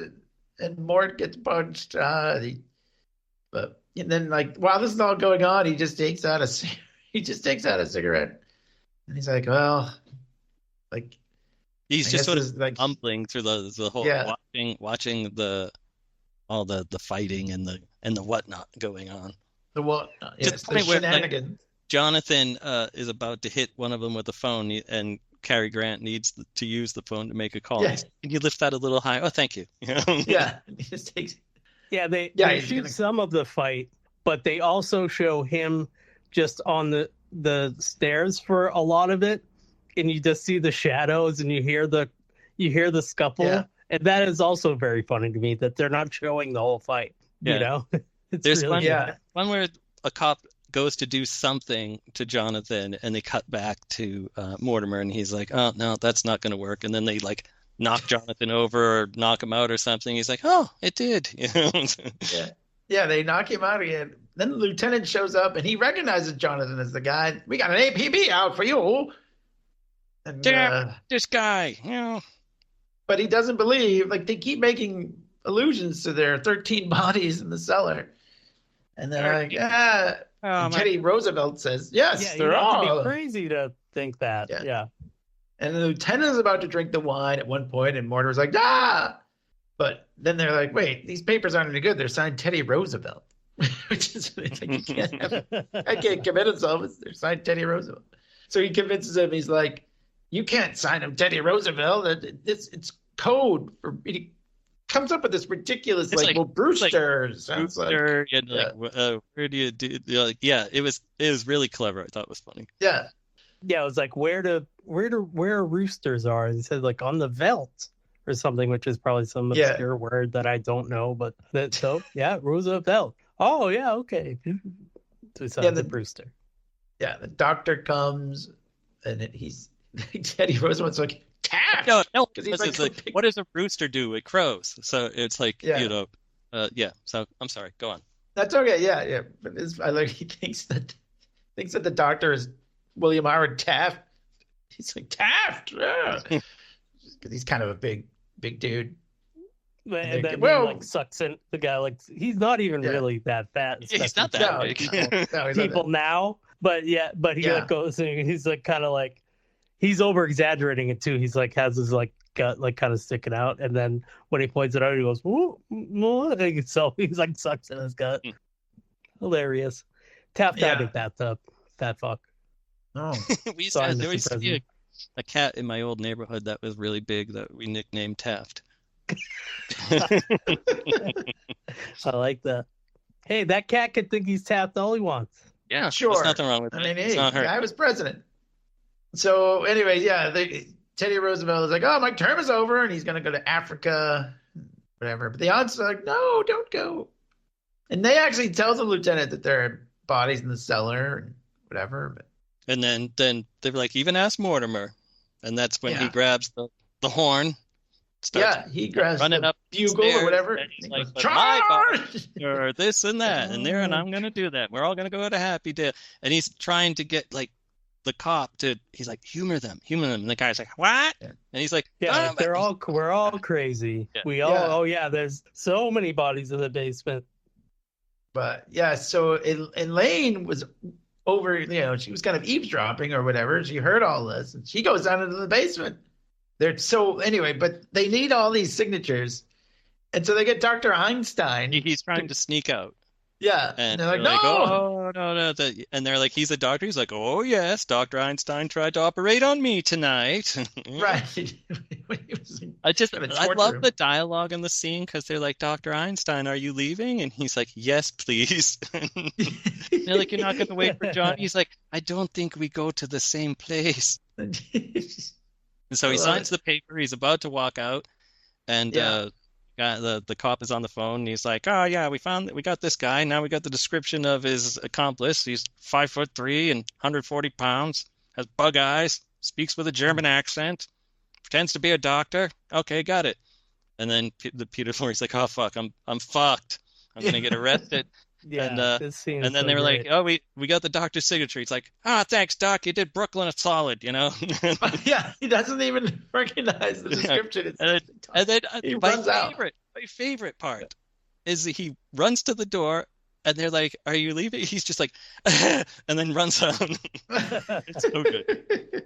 and Mort gets punched. And then, like, while this is all going on, he just takes out a cigarette, and he's like, "Well, like." He's just sort of like humbling through the whole watching all the fighting and the whatnot going on. The what? Yes, the point where like, Jonathan is about to hit one of them with the phone, and Cary Grant needs to use the phone to make a call. Yeah. Can you lift that a little higher? Oh, thank you. Yeah, he just takes. Yeah, they shoot some of the fight, but they also show him just on the stairs for a lot of it, and you just see the shadows and you hear the scuffle, and that is also very funny to me that they're not showing the whole fight. You know. There's really one where a cop goes to do something to Jonathan, and they cut back to Mortimer, and he's like, "Oh no, that's not going to work." And then they like knock Jonathan over or knock him out or something. He's like, "Oh, it did." Yeah, they knock him out again. Then the lieutenant shows up, and he recognizes Jonathan as the guy. "We got an APB out for you." And this guy, But he doesn't believe. Like they keep making allusions to their 13 bodies in the cellar. And they're like, Teddy Roosevelt says, yes, they're all. Be crazy to think that. Yeah. And the lieutenant is about to drink the wine at one point, and Mortimer's like, ah! But then they're like, wait, these papers aren't any good. They're signed Teddy Roosevelt. Which is like, I can't commit himself. They're signed Teddy Roosevelt. So he convinces him, he's like, you can't sign him Teddy Roosevelt. It's code for he comes up with this ridiculous Brewster sounds Brewster, and where do you do it was really clever. I thought it was funny. Yeah it was like where roosters are. He said like on the veldt or something, which is probably some obscure word that I don't know, but Roosevelt. Oh yeah, okay. The Brewster. Yeah, the doctor comes and he's Teddy Roosevelt's like, Taft! No, it's like, what does a rooster do? It crows. So it's like, so I'm sorry, go on. That's okay, yeah. But I like he thinks that the doctor is William Howard Taft. He's like, Taft! Yeah. Because he's kind of a big dude. And then he like sucks in the guy, like he's not even really that fat. He's not that big. No, people now, but he like goes and he's like kind of like he's over exaggerating it too. He's like has his like gut like kind of sticking out, and then when he points it out, he goes, "Ooh," so he's like sucks in his gut. Hilarious. Taft had a bathtub. Fat fuck. Oh, we used to see a cat in my old neighborhood that was really big that we nicknamed Taft. I like that. Hey, that cat could think he's Taft all he wants. Yeah, sure. There's nothing wrong with that. Hey, I was president. So anyway, Teddy Roosevelt is like, oh, my term is over, and he's going to go to Africa, whatever. But the aunts are like, no, don't go. And they actually tell the lieutenant that there are bodies in the cellar and whatever. But... And then they're like, even ask Mortimer. And that's when he grabs the horn. He grabs running the up bugle or whatever. And he's like, charge! Or this and that, and there, and I'm going to do that. We're all going to go to Happy Day. And he's trying to get like the cop to. He's like, humor them. And the guy's like, what? And he's like, we're all crazy. Yeah. We all, there's so many bodies in the basement. But so Elaine was over. She was kind of eavesdropping or whatever. She heard all this, and she goes down into the basement. But they need all these signatures, and so they get Dr. Einstein. He's trying to sneak out. Yeah. And they're like, they're like, no. oh, no. And they're like, he's a doctor. He's like, oh, yes, Dr. Einstein tried to operate on me tonight. Right. When he was I trying to torture love him. the dialogue in the scene because they're like, Dr. Einstein, are you leaving? And he's like, yes, please. And they're like, you're not going to wait for John? He's like, I don't think we go to the same place. And so he signs the paper. He's about to walk out. And the cop is on the phone. And he's like, oh, yeah, we got this guy. Now we got the description of his accomplice. He's 5'3" and 140 pounds, has bug eyes, speaks with a German accent, pretends to be a doctor. Okay, got it. And then the Peter Lorre's like, oh, fuck, I'm fucked. I'm going to get arrested. This scene And then they were like, oh, we got the doctor's signature. He's like, thanks, doc. You did Brooklyn a solid, you know? Yeah, he doesn't even recognize the description. And then he runs out. My favorite part is that he runs to the door and they're like, are you leaving? He's just like, and then runs out. It's so good.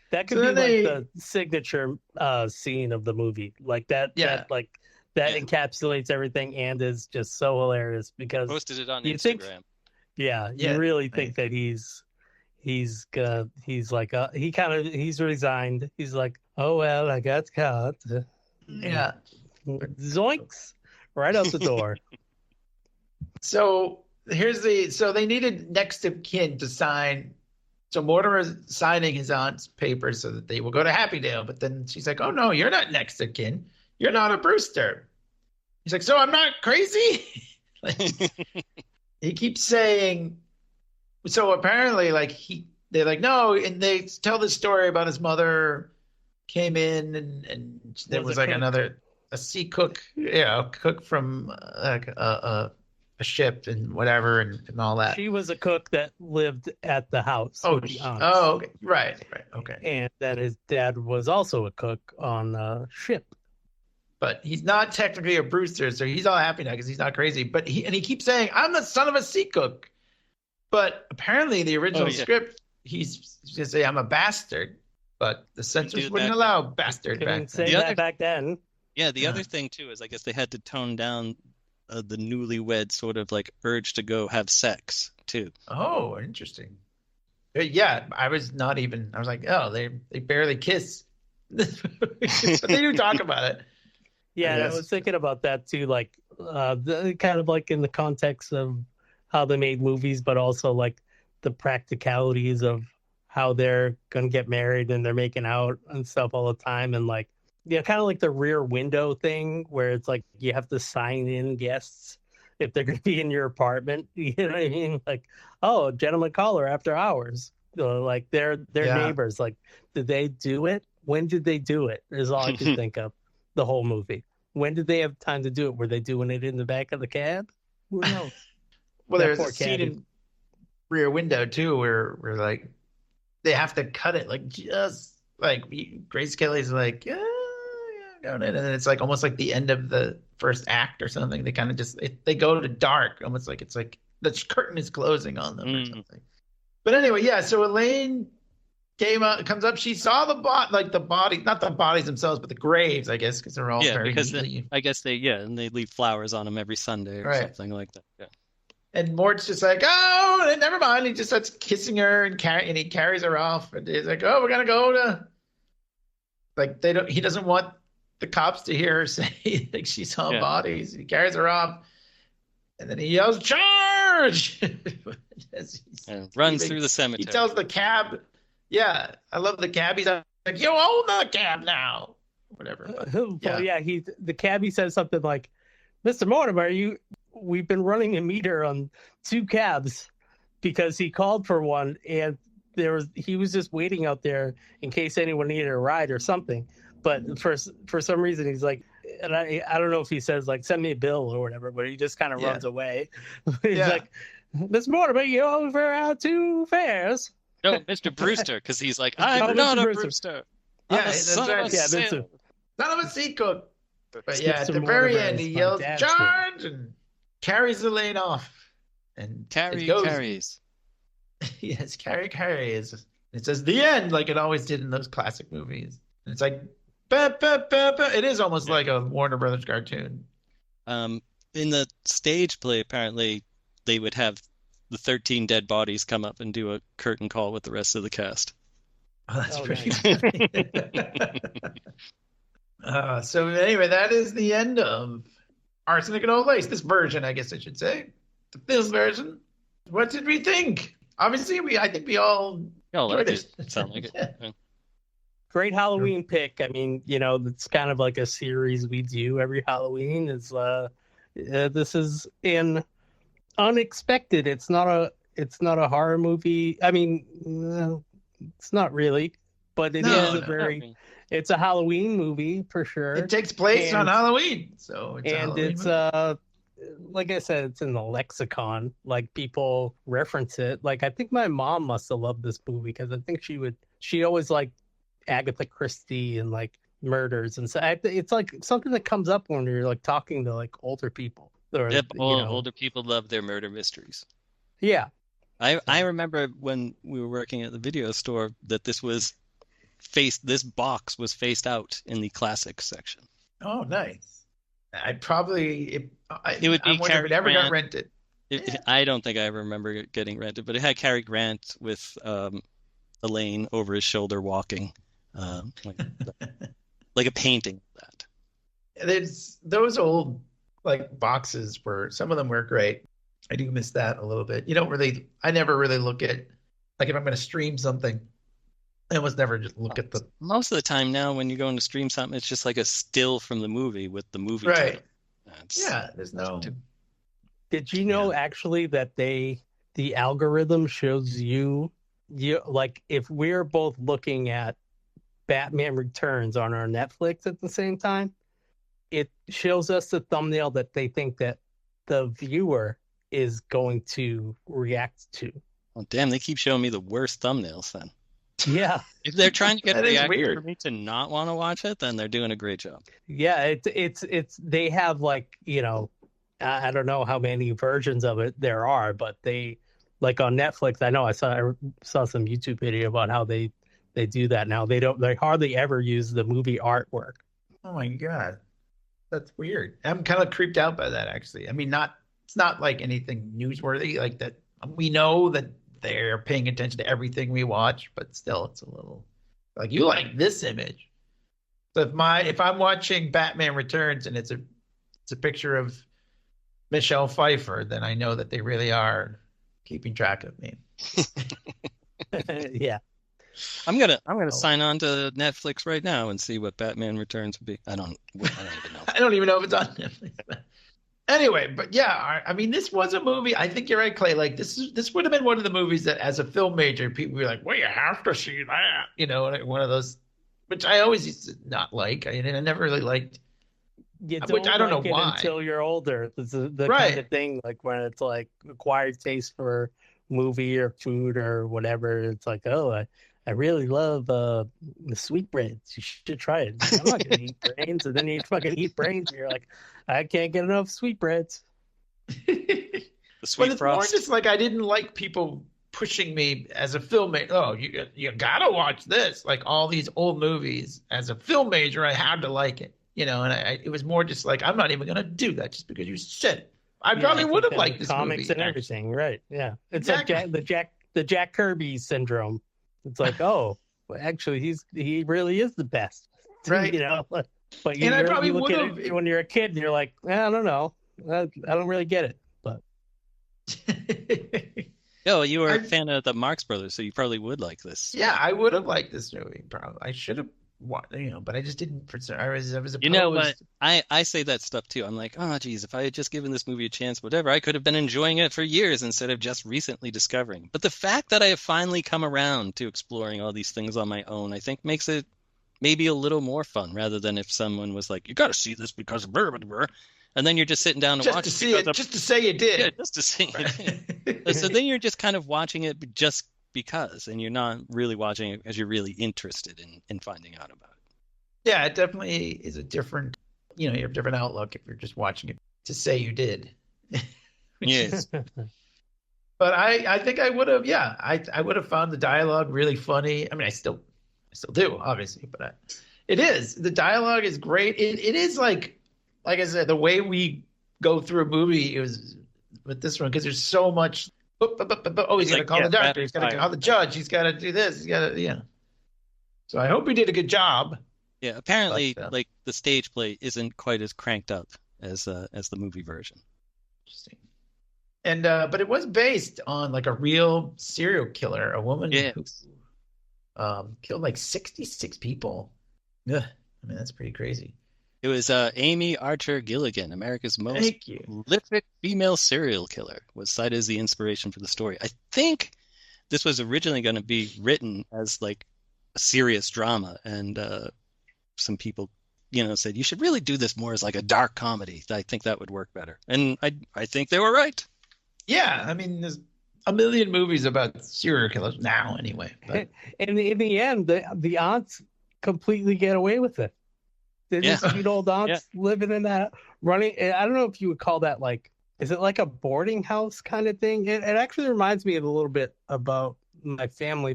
That could be like the signature scene of the movie. Like that. Yeah. That encapsulates everything and is just so hilarious because posted it on Instagram. You really think that he's resigned. He's like, oh well, I got caught. Yeah. Zoinks! Right out the door. So they needed next of kin to sign. So Mortimer's signing his aunt's papers so that they will go to Happydale. But then she's like, oh no, you're not next of kin. You're not a Brewster. He's like, so I'm not crazy? He keeps saying, so apparently they're like, no, and they tell the story about his mother came in and there was like a sea cook, cook from a ship and whatever and all that. She was a cook that lived at the house. Okay. Right. Okay. And that his dad was also a cook on a ship. But he's not technically a Brewster, so he's all happy now because he's not crazy. But he keeps saying, I'm the son of a sea cook. But apparently the original script, he's going to say, I'm a bastard. But the censors wouldn't allow bastard back then. Back then. Yeah, the other thing, too, is I guess they had to tone down the newlywed sort of like urge to go have sex, too. Oh, interesting. Yeah, I was like, oh, they barely kiss. But they do talk about it. Yeah, I was thinking about that too, like kind of like in the context of how they made movies, but also like the practicalities of how they're gonna get married and they're making out and stuff all the time, and like kind of like the Rear Window thing where it's like you have to sign in guests if they're gonna be in your apartment. You know what I mean? Like, oh, gentlemen caller after hours. Like they're neighbors. Like, did they do it? When did they do it? Is all I can think of. The whole movie. When did they have time to do it? Were they doing it in the back of the cab? Who knows? Well, there's a scene in Rear Window too where like they have to cut it like just like Grace Kelly's like going in, and then it's like almost like the end of the first act or something. They kind of just they go to dark, almost like it's like the curtain is closing on them or something. But anyway, so Elaine comes up. She saw the body, not the bodies themselves, but the graves, I guess, because they're all very neatly. I guess and they leave flowers on them every Sunday or something like that. Yeah. And Mort's just like, oh, never mind. He just starts kissing her and he carries her off. And he's like, oh, we're gonna go to. Like he doesn't want the cops to hear her say like she saw bodies. He carries her off, and then he yells, "Charge!" and runs through the cemetery. He tells the cab. Yeah, I love the cab. He's like, you own the cab now. Whatever. The cabbie says something like, Mr. Mortimer, we've been running a meter on 2 cabs because he called for one and he was just waiting out there in case anyone needed a ride or something. But for some reason he's like, and I don't know if he says like send me a bill or whatever, but he just kind of runs away. He's like, Mr. Mortimer, you over 2 fares. No, Mr. Brewster, because he's like, I'm not a Brewster. Yeah, that's right. Mr. Son of a sea cook. But at the very end, he yells, "Charge!" and carries Elaine off. And Cary carries. Yes, Cary carries. It says the end, like it always did in those classic movies. And it's like, bah, bah, bah, bah. It is almost like a Warner Brothers cartoon. in the stage play, apparently, they would have the 13 dead bodies come up and do a curtain call with the rest of the cast. Oh, that's pretty nice. funny. So anyway, that is the end of Arsenic and Old Lace. This version, I guess I should say. The film version. What did we think? Obviously, I think we all enjoyed it. Sound like it. Yeah. Great Halloween pick. I mean, it's kind of like a series we do every Halloween. This is an unexpected. It's not a horror movie. I mean, it's not really, but it's a Halloween movie for sure. It takes place on Halloween, so it's like I said, it's in the lexicon. Like, people reference it. Like, I think my mom must have loved this movie because I think she always liked Agatha Christie and like murders, and so it's like something that comes up when you're like talking to like older people. Older people love their murder mysteries. Yeah. I remember when we were working at the video store that this box was faced out in the classics section. Oh, nice. It would be Cary if it ever Grant. got rented. I don't think I ever remember it getting rented, but it had Cary Grant with Elaine over his shoulder walking, like a painting of that. There's those old like boxes some of them were great. I do miss that a little bit. I never really look at, like, if I'm going to stream something, I almost never just look at the. Most of the time now, when you're going to stream something, it's just like a still from the movie with the movie right. title. There's no. Did you know actually that the algorithm shows you like, if we're both looking at Batman Returns on our Netflix at the same time, it shows us the thumbnail that they think that the viewer is going to react to. Oh, damn, they keep showing me the worst thumbnails then. Yeah. If they're trying to get a reaction for weird. me to not want to watch it, then they're doing a great job. Yeah, it's they have like, I don't know how many versions of it there are, but they, like on Netflix, I know I saw some YouTube video about how they do that now. They hardly ever use the movie artwork. Oh my God. That's weird. I'm kind of creeped out by that, actually. I mean, it's not like anything newsworthy like that. We know that they're paying attention to everything we watch, but still, it's a little like, you like this image. So if I'm watching Batman Returns and it's a picture of Michelle Pfeiffer, then I know that they really are keeping track of me. Yeah. I'm gonna sign on to Netflix right now and see what Batman Returns would be. I don't even know. I don't even know if it's on Netflix. Anyway, but yeah, I mean, this was a movie. I think you're right, Clay. Like, this would have been one of the movies that, as a film major, people would be like, "Well, you have to see that," like one of those, which I always used to not like. I never really liked. Which I don't know why. Until you're older, the right. kind of thing, like when it's like acquired taste for movie or food or whatever. It's like, oh, I really love the sweetbreads. You should try it. I'm not gonna eat brains, and then you fucking eat brains, and you're like, I can't get enough sweetbreads. The sweet but it's frost. more just like, I didn't like people pushing me as a film major. Oh, you gotta watch this. Like, all these old movies. As a film major, I had to like it. And it was more just like, I'm not even gonna do that just because you said it. I probably would have liked this comics movie. And everything, right? Yeah, it's exactly. like the Jack Kirby syndrome. It's like, oh, well, actually, he really is the best, right? But I probably would have when you're a kid, and you're like, I don't know, I don't really get it. But you were a fan of the Marx Brothers, so you probably would like this. Yeah, I would have liked this movie. Probably, I should have. But I just didn't. I was opposed. You know what? I say that stuff too. I'm like, oh, geez, if I had just given this movie a chance, whatever, I could have been enjoying it for years instead of just recently discovering. But the fact that I have finally come around to exploring all these things on my own, I think makes it maybe a little more fun, rather than if someone was like, you got to see this because of blah, blah, blah, and then you're just sitting down to watch it. Just to say you did. Yeah, just to say you did. So then you're just kind of watching it just because, and you're not really watching it because you're really interested in finding out about it. Yeah, it definitely is a different, you have a different outlook if you're just watching it to say you did. Yes. But I think I would have, I would have found the dialogue really funny. I mean, I still do, obviously, but the dialogue is great. It is like I said, the way we go through a movie it was with this one because there's so much. Oh, he's got to call the doctor. He's got to call the judge. He's got to do this. He's got to, yeah. So I hope he did a good job. Yeah, apparently, like the stage play isn't quite as cranked up as the movie version. Interesting. And but it was based on like a real serial killer, a woman who killed like 66 people. Ugh, I mean, that's pretty crazy. It was Amy Archer Gilligan, America's most prolific female serial killer, was cited as the inspiration for the story. I think this was originally going to be written as like a serious drama, and some people, said you should really do this more as like a dark comedy. I think that would work better, and I think they were right. Yeah, I mean, there's a million movies about serial killers now, anyway. But in the end, the aunts completely get away with it. They're just sweet old aunts living in that running. I don't know if you would call that like, is it like a boarding house kind of thing? It actually reminds me of a little bit about my family.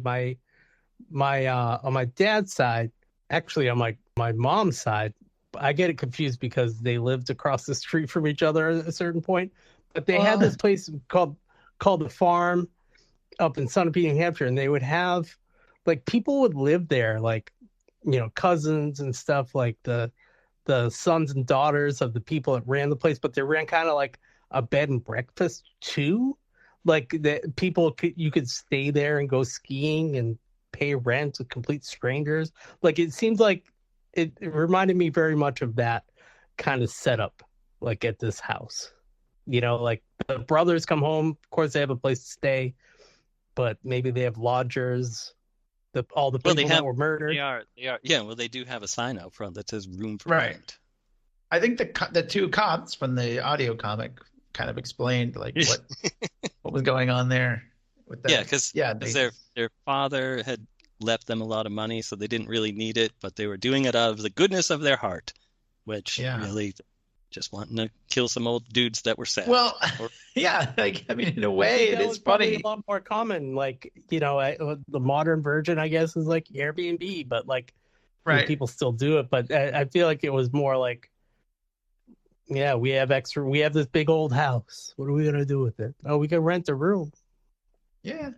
My on my dad's side, actually on my mom's side, I get it confused because they lived across the street from each other at a certain point. But they had this place called the Farm up in Sunapee, New Hampshire, and they would have like people would live there, like cousins and stuff, like the sons and daughters of the people that ran the place, but they ran kind of like a bed and breakfast too. Like you could stay there and go skiing and pay rent with complete strangers. Like it seems like it reminded me very much of that kind of setup, like at this house. Like the brothers come home, of course they have a place to stay, but maybe they have lodgers. All the people that were murdered. They are. Yeah, well, they do have a sign out front that says "Room for Rent." I think the two cops from the audio comic kind of explained like what was going on there. With that. Because their father had left them a lot of money, so they didn't really need it, but they were doing it out of the goodness of their heart, which really just wanting to kill some old dudes that were sad. Well, like I mean, in a way, it is funny. A lot more common, like the modern version, I guess, is like Airbnb, but like people still do it. But I feel like it was more like, we have this big old house. What are we gonna do with it? Oh, we can rent a room. Yeah,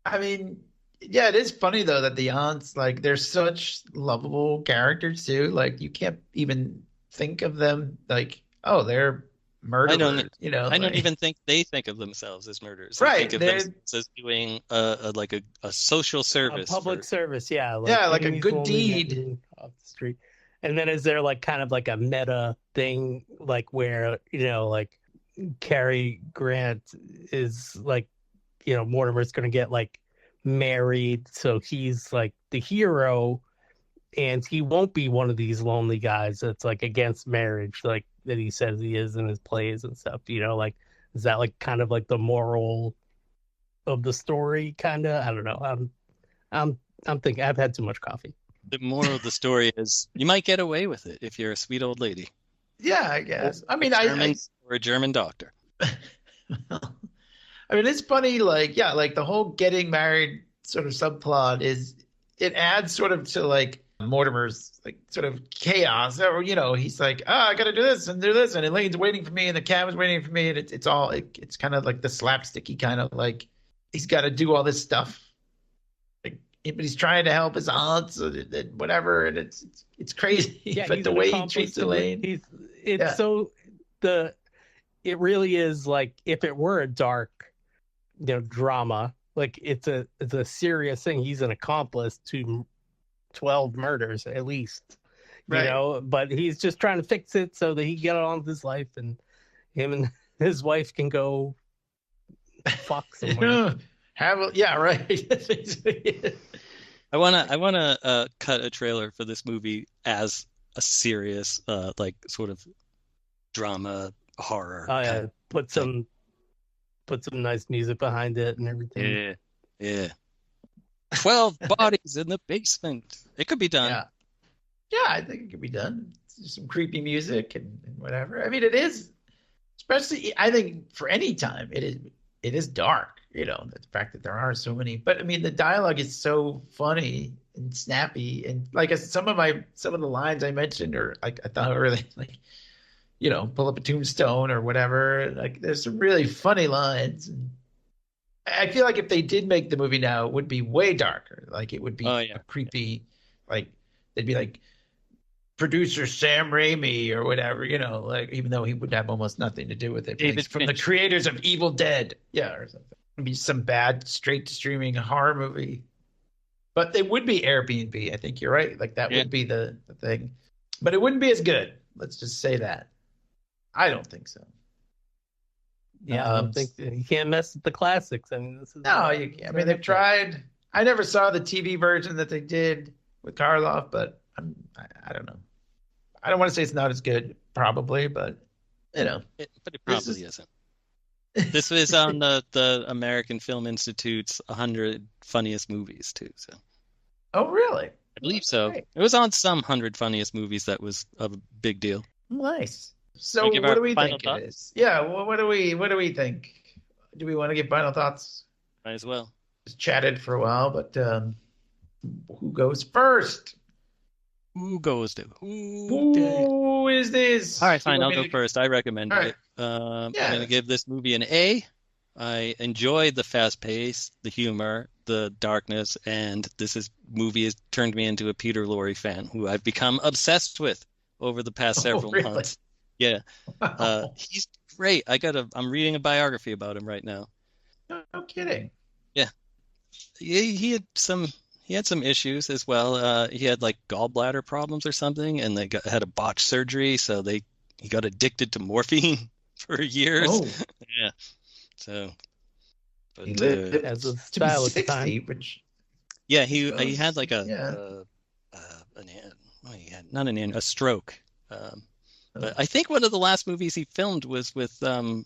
I mean, it is funny though that the aunts, like, they're such lovable characters too. Like you can't even think of them like, oh, they're murderers. I don't even think they think of themselves as murderers. Right. They think of themselves as doing a social service, a public service. Yeah. Like a good deed off the street. And then is there like kind of like a meta thing, like where like Cary Grant is like, Mortimer's going to get like married, so he's like the hero. And he won't be one of these lonely guys that's like against marriage, like that he says he is in his plays and stuff. Like, is that like kind of like the moral of the story? Kind of, I don't know. I'm thinking I've had too much coffee. The moral of the story is you might get away with it if you're a sweet old lady. Yeah, I guess. I mean, or a German doctor. I mean, it's funny. Like, like the whole getting married sort of subplot it adds sort of to like Mortimer's like sort of chaos, or he's like, I gotta do this, and Elaine's waiting for me, and the cab is waiting for me, and it's kind of like the slapsticky kind of like he's got to do all this stuff, like, but he's trying to help his aunts and whatever, and it's crazy. But the way he treats Elaine, it really is like if it were a dark drama, like it's a serious thing. He's an accomplice to 12 murders at least, but he's just trying to fix it so that he can get on with his life, and him and his wife can go fuck somewhere. Right. I wanna cut a trailer for this movie as a serious like sort of drama horror. Oh yeah, put some nice music behind it and everything. Yeah. 12 bodies in the basement. It could be done. Yeah, I think it could be done. Some creepy music and whatever. I mean, it is, especially I think for any time, it is dark. The fact that there are so many. But I mean, the dialogue is so funny and snappy, and like some of the lines I mentioned are like I thought were really like, pull up a tombstone or whatever. Like there's some really funny lines. I feel like if they did make the movie now, it would be way darker. Like it would be a creepy, like they'd be like producer Sam Raimi or whatever, like even though he would have almost nothing to do with it. David From Fincher. the creators of Evil Dead, or something. It'd be some bad straight to streaming horror movie. But they would be Airbnb. I think you're right. Like that would be the thing. But it wouldn't be as good. Let's just say that. I don't think so. Yeah, I don't think you can't mess with the classics. I mean, this is you can't. I mean, they've tried. I never saw the TV version that they did with Karloff, but I don't know. I don't want to say it's not as good, probably, but but it probably isn't. This was on the American Film Institute's 100 funniest movies too. So. Oh, really? I believe so. Right. It was on some 100 funniest movies. That was a big deal. Nice. So what do we think it is? Yeah. Well, what do we think? Do we want to give final thoughts? Might as well. Just chatted for a while, but who goes first? Who goes to? Who is this? All right, fine. I'll go first. I recommend it. I'm going to give this movie an A. I enjoyed the fast pace, the humor, the darkness, and movie has turned me into a Peter Lorre fan, who I've become obsessed with over the past several months. Yeah, he's great. I'm reading a biography about him right now. No kidding. Yeah, he had some issues as well. He had like gallbladder problems or something, and they had a botched surgery, so he got addicted to morphine for years. Oh. Yeah. So, but he lived as a style at the time. Which he had like a stroke. But I think one of the last movies he filmed was with who's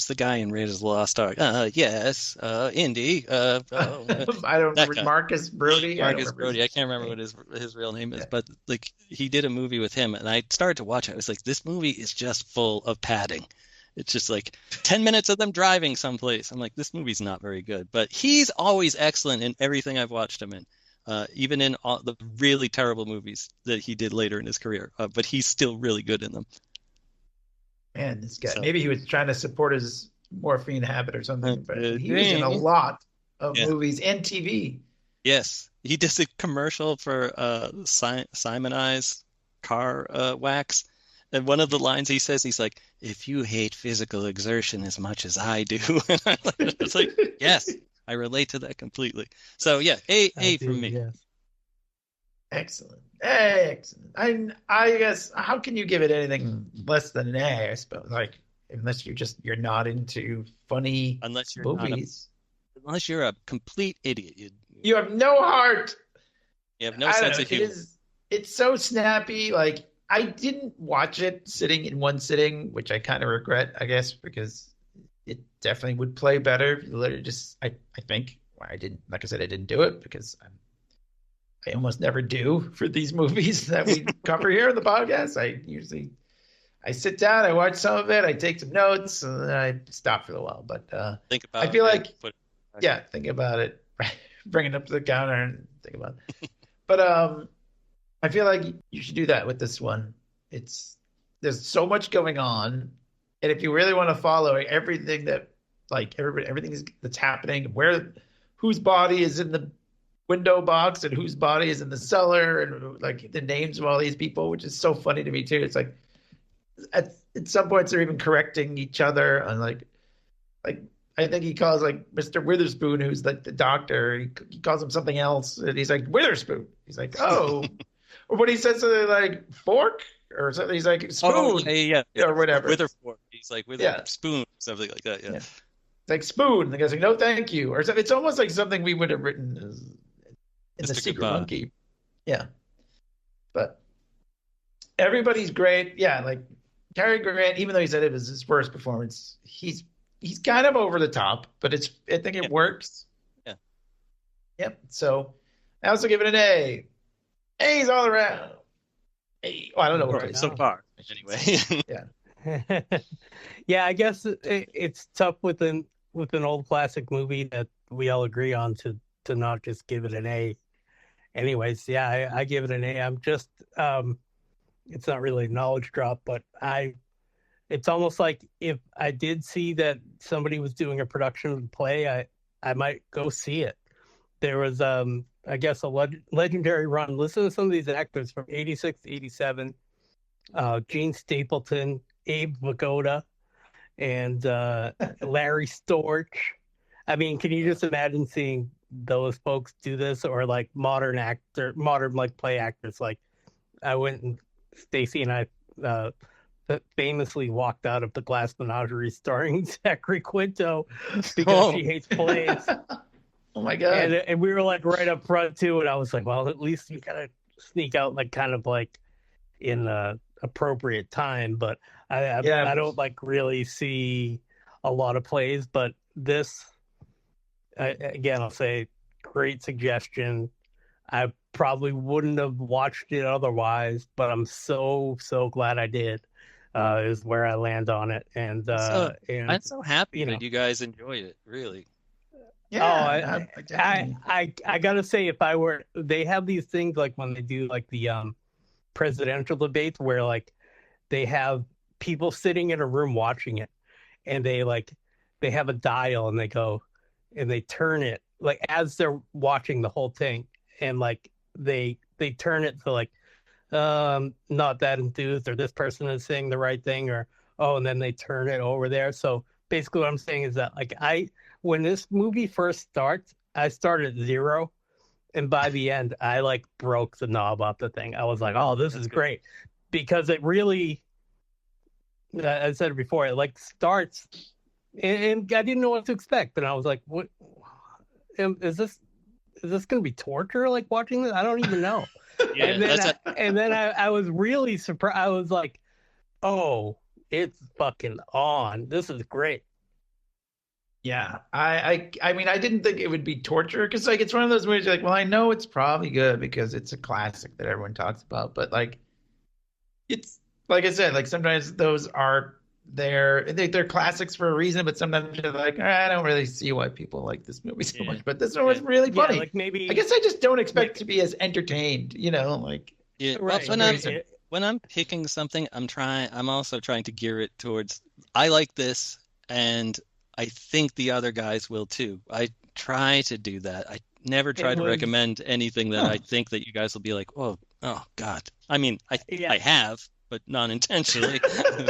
the guy in Raiders of the Lost Ark? Indy. I don't. Marcus Brody. Marcus Brody. I can't remember what his real name is, but like he did a movie with him, and I started to watch it. I was like, this movie is just full of padding. It's just like 10 minutes of them driving someplace. I'm like, this movie's not very good, but he's always excellent in everything I've watched him in. Even in all the really terrible movies that he did later in his career, but he's still really good in them. Man, this guy, maybe he was trying to support his morphine habit or something, but he was in a lot of movies and TV. Yes, he did a commercial for Simonize car wax. And one of the lines he says, he's like, if you hate physical exertion as much as I do. It's like, yes, I relate to that completely. So yeah, A from me. Yes. Excellent. I guess, how can you give it anything less than an A, I suppose? Like, unless you're not into funny movies. Unless you're a complete idiot. You have no heart. You have no sense of humor. It's so snappy. Like, I didn't watch it sitting in one sitting, which I kind of regret, I guess, because it definitely would play better if you literally just, I think. I didn't, like I said, I didn't do it because I almost never do for these movies that we cover here in the podcast. I sit down, I watch some of it, I take some notes, and then I stop for a while. But think about I feel like, think about it. Bring it up to the counter and think about it. But I feel like you should do that with this one. There's so much going on, and if you really want to follow everything everything that's happening, whose body is in the window box and whose body is in the cellar, and like the names of all these people, which is so funny to me too. It's like at some points they're even correcting each other, and like I think he calls like Mr. Witherspoon, who's like the doctor, he calls him something else, and he's like Witherspoon. He's like, oh. Or when he says something like fork or something, he's like spoon, or whatever. With or fork. He's like with a spoon, something like that. Yeah. It's like spoon. The guy's like, no, thank you, or something. It's almost like something we would have written in The Secret Monkey. Yeah, but everybody's great. Yeah, like Cary Grant, even though he said it was his worst performance, he's kind of over the top, but I think it works. Yeah. Yep. So I also give it an A. A's all around. A. Well, I don't know what it is. So far. Anyway. Yeah. Yeah, I guess it's tough with an old classic movie that we all agree on to not just give it an A. Anyways, yeah, I give it an A. I'm just it's not really a knowledge drop, but it's almost like if I did see that somebody was doing a production of the play, I might go see it. There was, I guess, a legendary run. Listen to some of these actors from 86 to 87. Gene Stapleton, Abe Vigoda, and Larry Storch. I mean, can you just imagine seeing those folks do this, or like modern like play actors? Like I went and Stacy and I famously walked out of the Glass Menagerie starring Zachary Quinto because she hates plays. Oh my God. And we were like right up front too, and I was like, well, at least we gotta sneak out like kind of like in appropriate time. But I don't like really see a lot of plays, but this again, I'll say great suggestion. I probably wouldn't have watched it otherwise, but I'm so glad I did. Is where I land on it, and I'm so happy that you guys enjoyed it. Really. Yeah. I gotta say, they have these things like when they do like the presidential debates where like they have people sitting in a room watching it, and they have a dial and they go and they turn it like as they're watching the whole thing, and like they turn it to like not that enthused, or this person is saying the right thing, or and then they turn it over there. So basically what I'm saying is that like when this movie first starts, I start at 0, and by the end I like broke the knob off the thing. I was like, oh, this is great, because it really, I said it before, it like starts and I didn't know what to expect, and I was like, what is this gonna be torture, like watching this? I don't even know. Yeah, and then I was really surprised. I was like, oh, it's fucking on. This is great. Yeah, I mean, I didn't think it would be torture, because like it's one of those movies you're like, well, I know it's probably good because it's a classic that everyone talks about, but like it's like I said, like sometimes those are they're classics for a reason, but sometimes you're like, I don't really see why people like this movie so much. But this one was really funny. Like maybe I guess I just don't expect to be as entertained, like. Yeah, right. When I'm picking something, I'm also trying to gear it towards, I like this, and I think the other guys will too. I try to do that. I never try to recommend anything that I think that you guys will be like, oh God. I mean, I have, but not intentionally.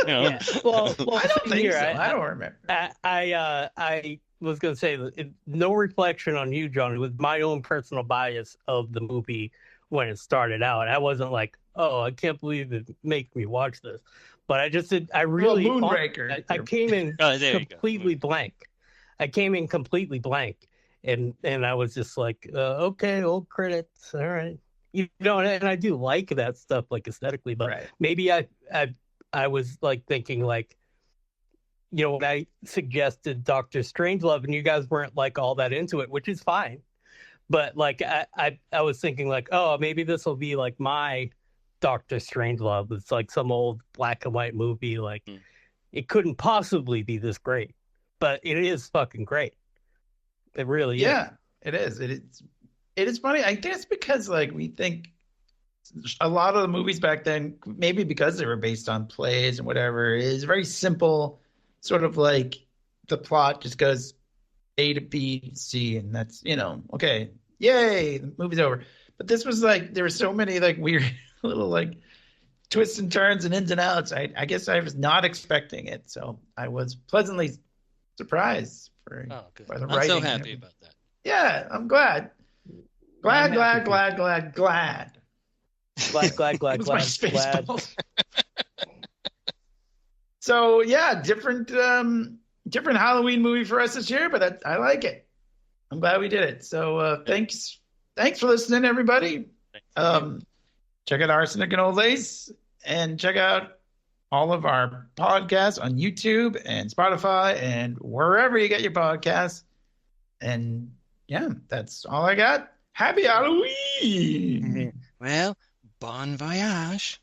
Yeah. Well, I don't think so. I don't remember. I was going to say, no reflection on you, John. It was my own personal bias of the movie when it started out. I wasn't like, oh, I can't believe it makes me watch this. But I just did. I really, Moonraker. I came in completely blank. I came in completely blank, and I was just like, okay, old credits, all right, and I do like that stuff, like aesthetically, but maybe I was like thinking like, when I suggested Dr. Strangelove, and you guys weren't like all that into it, which is fine, but like I was thinking like, oh, maybe this will be like my Dr. Strangelove. It's like some old black and white movie. Like it couldn't possibly be this great, but it is fucking great. It really is. Yeah, it is. It is funny. I guess because like we think a lot of the movies back then, maybe because they were based on plays and whatever, is very simple, sort of like the plot just goes A to B, C, and that's, okay, yay, the movie's over. But this was like, there were so many like weird little like twists and turns and ins and outs. I guess I was not expecting it, so I was pleasantly surprised by the writing. I'm so happy about that. Yeah, I'm glad. Glad. So yeah, different Halloween movie for us this year, but I like it. I'm glad we did it. So thanks for listening, everybody. Check out Arsenic and Old Lace, and check out all of our podcasts on YouTube and Spotify and wherever you get your podcasts. And yeah, that's all I got. Happy Halloween! Well, bon voyage.